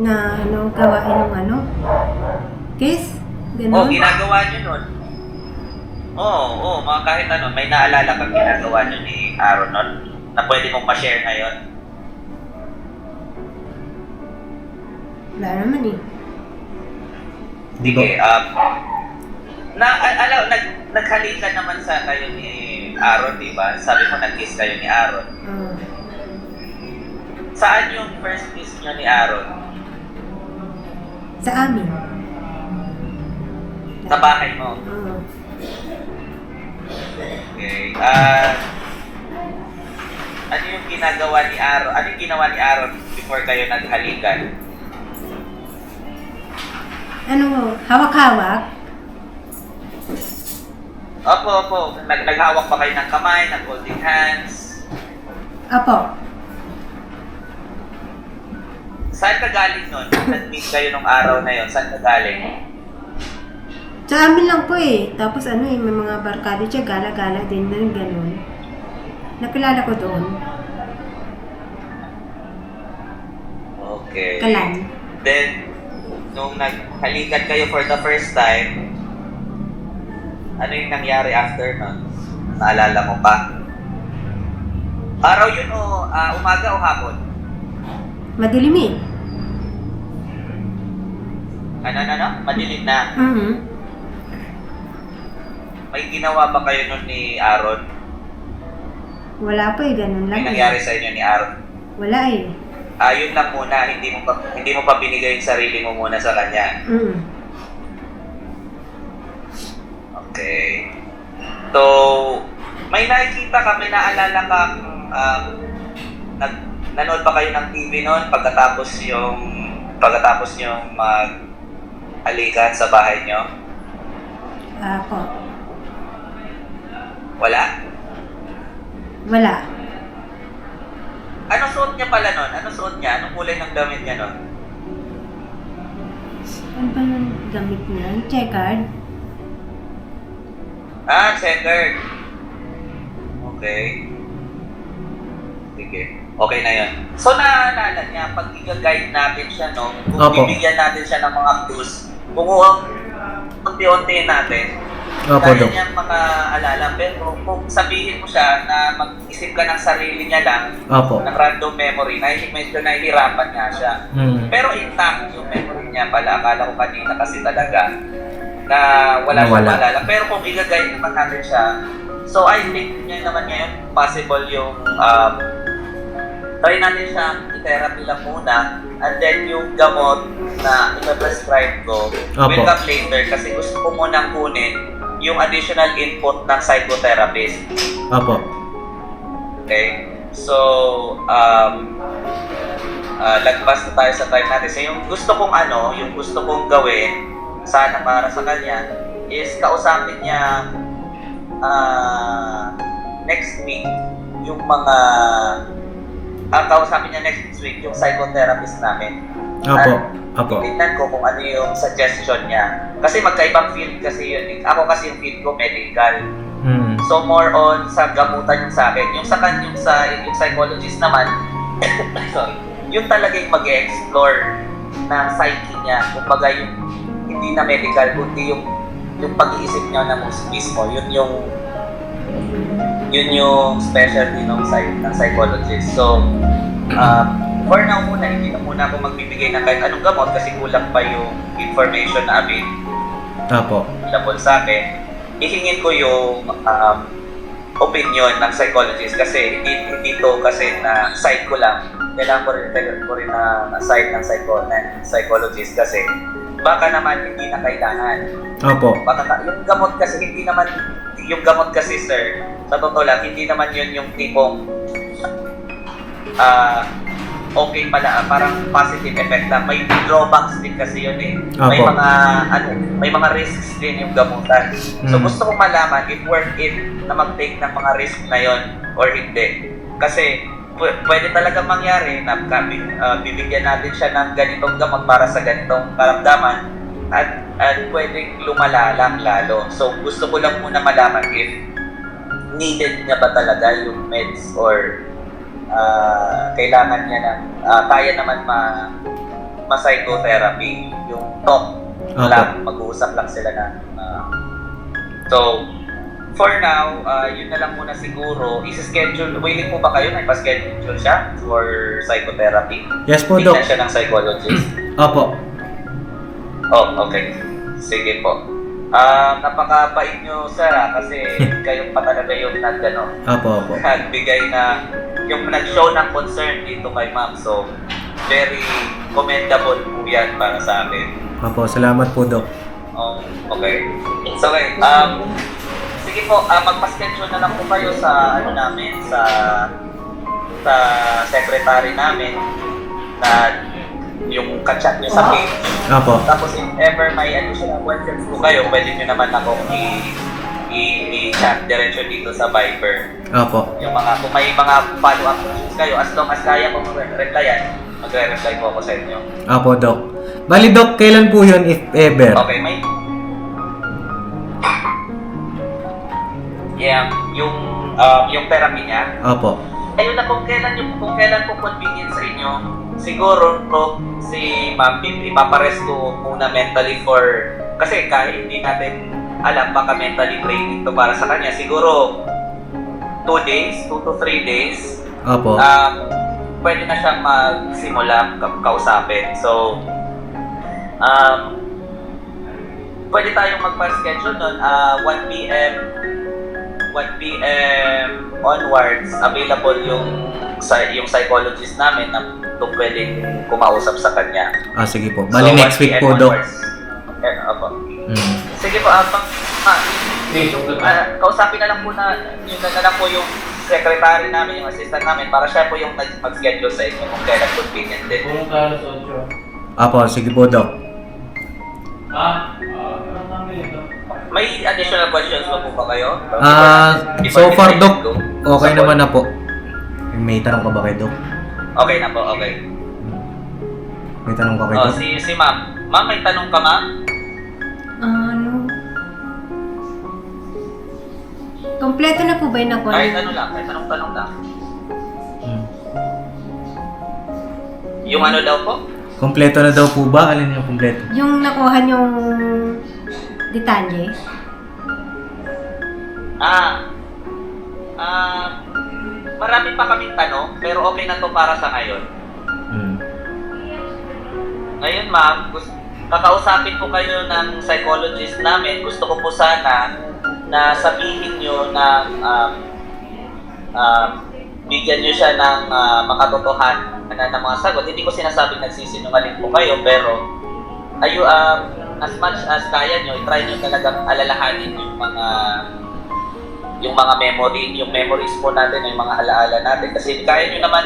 Na gawain ng Kiss? Ganon? Ginagawa niyo nun. Mga kahit ano, may naalala kang ginagawa niyo ni Aaron nun na pwede mong ma-share ngayon? Wala naman eh. Sige, naghalikan naman sa kayo ni Aaron, di ba? Sabi mo, nag-kiss kayo ni Aaron. Saan yung first kiss niyo ni Aaron? Sa amin. Sa bahay mo? Oo. Okay. Ano yung ginagawa ni Aaron? Ano yung ginawa ni Aaron before kayo naghalikan? Hawak-hawak? Opo. Naghawak pa kayo ng kamay, nag-holding hands. Apo. Saan ka galing nun? Nag-meet kayo nung araw na yon. Saan ka galing? Sa amin lang po eh. Tapos may mga barkado siya, gala-gala din na gano'n. Nakilala ko doon. Okay. Kalan. Then, nung naghalikan kayo for the first time, ano yung nangyari after nun? Naalala mo pa? Araw yun o umaga o hapon? Madilim eh. Ano? Madilim na. Mhm. May ginawa ba kayo nun ni Aaron? Wala pa eh, ganun lang May eh. nangyari sa inyo ni Aaron? Wala eh. Yun lang muna, hindi mo pa binigay yung sarili mo muna sa kanya. Okay. So, may nakikita ka, may naalala kang nanood pa kayo ng TV noon pagkatapos yung mag-alikan sa bahay nyo? Ako. Wala? Wala. Ano suot niya pala nun? Ano suot niya? Anong kulay ng damit niya nun? Ano ba yung gamit niya? Checkered? Checkered. Okay. Sige. Okay na yun. So, naalala niya, pag i-guide natin siya, no? Kung Opo. bibigyan natin siya ng mga clues, kung unti-unti natin, Opo, kaya Dok. niyang makaalala. Pero kung sabihin mo siya na mag-isip ka ng sarili niya lang, Opo. ng random memory, medyo nahihirapan nga siya. Hmm. Pero intact yung memory niya pala. Akala ko kanina kasi talaga na wala siyang Nawala. maalala. Pero kung i-guide naman natin siya, so I think niya naman ngayon possible yung try natin siyang i-therapy lang muna, and then yung gamot na i-prescribe ko Opo. will come later kasi gusto ko munang kunin yung additional input ng psychotherapist. Opo. Okay? So, lagpas na tayo sa time natin. So, yung gusto kong gawin, sana para sa kanya, is kausapin niya next week yung mga yung psychotherapist namin. Opo. Opo. Tingnan ko kung ano yung suggestion niya. Kasi magkaibang field kasi yun. Ako kasi yung field ko medical. Hmm. So more on sa gamutan yung sa akin. Yung psychologist naman, sorry, yung talaga yung mag-explore ng psyche niya. Kumbaga yung hindi na medical, kundi yung pag-iisip niya na mismo. Yun yung specialty ng psychologist. So, for now muna, hindi na muna ako magbibigay ng kahit anong gamot kasi kulang pa yung information na Opo. available sa akin. Ihingin ko yung opinion ng psychologist kasi hindi to kasi na side ko lang. Kailangan ko rin na side ng psychologist kasi baka naman hindi na kailangan. Opo. Yung gamot kasi sir, sa totoo lang, hindi naman yun yung tipong okay pala, parang positive effect lang. May drawbacks din kasi yun eh. Opo. May mga risks din yung gamutan. So gusto kong malaman if worth it na mag-take ng mga risk na yon or hindi. Kasi pwede talaga mangyari na bibigyan natin siya ng ganitong gamot para sa ganitong karamdaman at pwedeng lumala lang lalo. So gusto ko lang muna malaman if needed niya ba talaga yung meds or kailangan niya ng kaya naman ma-psychotherapy, yung talk lang, mag-uusap lang sila na so for now, yun na lang muna siguro. Is-schedule, willing po ba kayo na ipa-schedule siya for psychotherapy? Yes po, Tingnan Dok. siya ng psychologist. Opo. Oh, okay. Sige po. Napakabait nyo, sir, kasi kayo pa talaga yung Opo. nagbigay na, yung nag-show ng concern dito kay ma'am. So, very commendable po yan para sa akin. Opo, salamat po, Dok. Okay. So, okay. Sige po, magpa-schedule na lang po kayo sa namin, sa secretary namin na yung ka-chat nyo sa page. Opo. Tapos if ever may additional questions po kayo, pwede nyo naman akong i-chat diretso dito sa Viber. Opo. Kung may mga follow-up questions kayo, as long as kaya ko mag-replyan, magre-reply po ako sa inyo. Opo, Dok. Bali, Dok, kailan po yun if ever? Okay, may... Yeah, yung therapy niya. Opo. Ayun na, kung kailan po convenient sa inyo, siguro si ma'am, ipapares ko muna mentally kasi kahit hindi natin alam, baka mentally draining to para sa kanya. Siguro 2 to 3 days, Opo. pwede na siyang magsimula kausapin. So, pwede tayong magpa-schedule nun, 1 p.m. 1 p.m. onwards, available yung psychologist namin na pwedeng kumausap sa kanya. Sige po. Bali next 1 week p.m. po, Dok. onwards. Opo. Mm. Sige po, kausapin na lang po yung secretary namin, yung assistant namin, para siya po yung mag-schedule sa inyo kung kailan convenient din. Apo, sige po, Dok. May additional questions pa po ba kayo? So Before far, we Dok, go? okay Sa naman na po. May tanong ka ba kay Dok? Okay na po, okay. May tanong ka kay Oh, Dok? si ma'am. Ma'am, may tanong ka, ma'am? Ano? Kompleto na po ba yung nakuha? Kahit ano lang, kahit tanong lang. Hmm. Yung ano daw po? Kompleto na daw po ba? Alin yung kompleto? Yung nakuha yung detalye? Marami pa kaming tanong, pero okay na to para sa ngayon. Hmm. Ngayon, ma'am, kakausapin ko kayo ng psychologist namin. Gusto ko po sana na sabihin nyo na bigyan nyo siya ng makatotohanan ng mga sagot. Hindi ko sinasabing nagsisinungaling po kayo, pero as much as kaya nyo, try nyo talagang alalahanin yung mga memories po natin, yung mga alaala natin. Kasi kaya nyo naman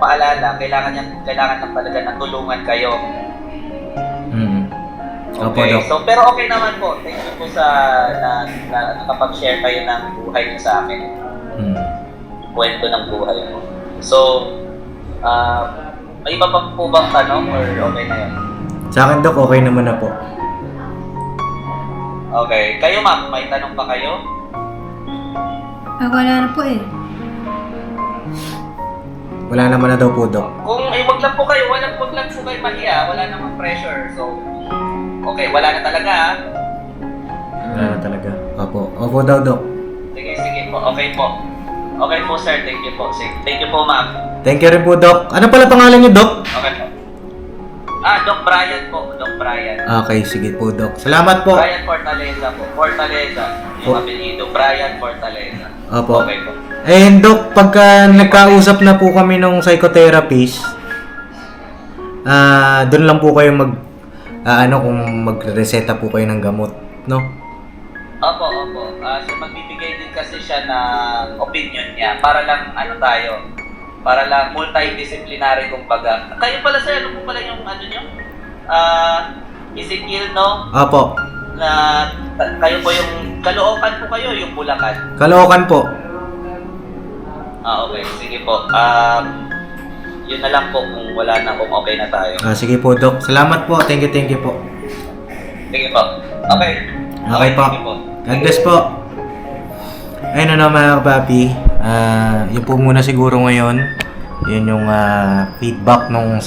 maalala, kailangan lang talaga ng tulungan kayo. Opo, Okay, Dok. so pero okay naman po. Thank you po sa na nakapag-share kayo ng buhay niyo sa amin. Kwento ng buhay mo. So, may iba pa po bang tanong or okay na yun? Sa akin, Dok, okay naman na po. Okay. Kayo, ma'am, may tanong pa kayo? Wala na po eh. Wala naman na daw po, Dok. Kung wag lang po kayo, wag lang po kayo mahiya, wala namang pressure. So, okay, wala na talaga ha? Wala na talaga. Opo. Opo daw, Dok. Sige po, okay po. Okay po, sir. Thank you po. Thank you po, ma'am. Thank you rin po, Dok. Ano pala pangalan niyo, Dok? Okay po. Doc Brian po. Doc Brian. Okay, sige po, Dok. Salamat po. Brian Fortaleza po. Fortaleza. Yung apelyido, Brian Fortaleza. Opo. Okay po. Dok, pagka nagkausap na po kami ng psychotherapist, doon lang po kayo kung magre-reseta po kayo ng gamot, no? Opo. So magbibigay din kasi siya ng opinion niya para lang para lang multidisciplinary kumbaga. Kayo pala sir, ano po pala yung ano nyo? Ezekiel, no? Opo. Na kayo po yung Caloocan po kayo, yung Bulacan. Caloocan po. Okay, sige po. Yun na lang po kung wala na, kung okay na tayo. Sige po, Dok. Salamat po. Thank you po. Sige po. Okay. Okay po. Sige po. God bless po. Ayun na mga kapapi. Yun po muna siguro ngayon. Yun yung feedback ng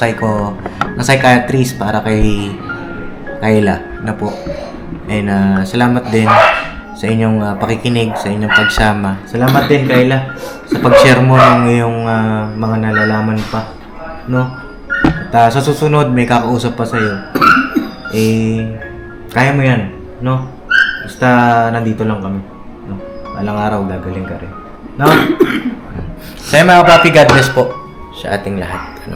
psychiatrist para kay Kayla na po. And salamat din sa inyong pakikinig, sa inyong pagsama. Salamat din, Kayla, sa pag-share mo ng iyong mga nalalaman pa. No? At sa susunod, may kakausap pa sa'yo. Kaya mo yan. No? Basta nandito lang kami. No? Walang araw, gagaling ka rin. No? Sa'yo mga papi, God bless po sa ating lahat. Ano?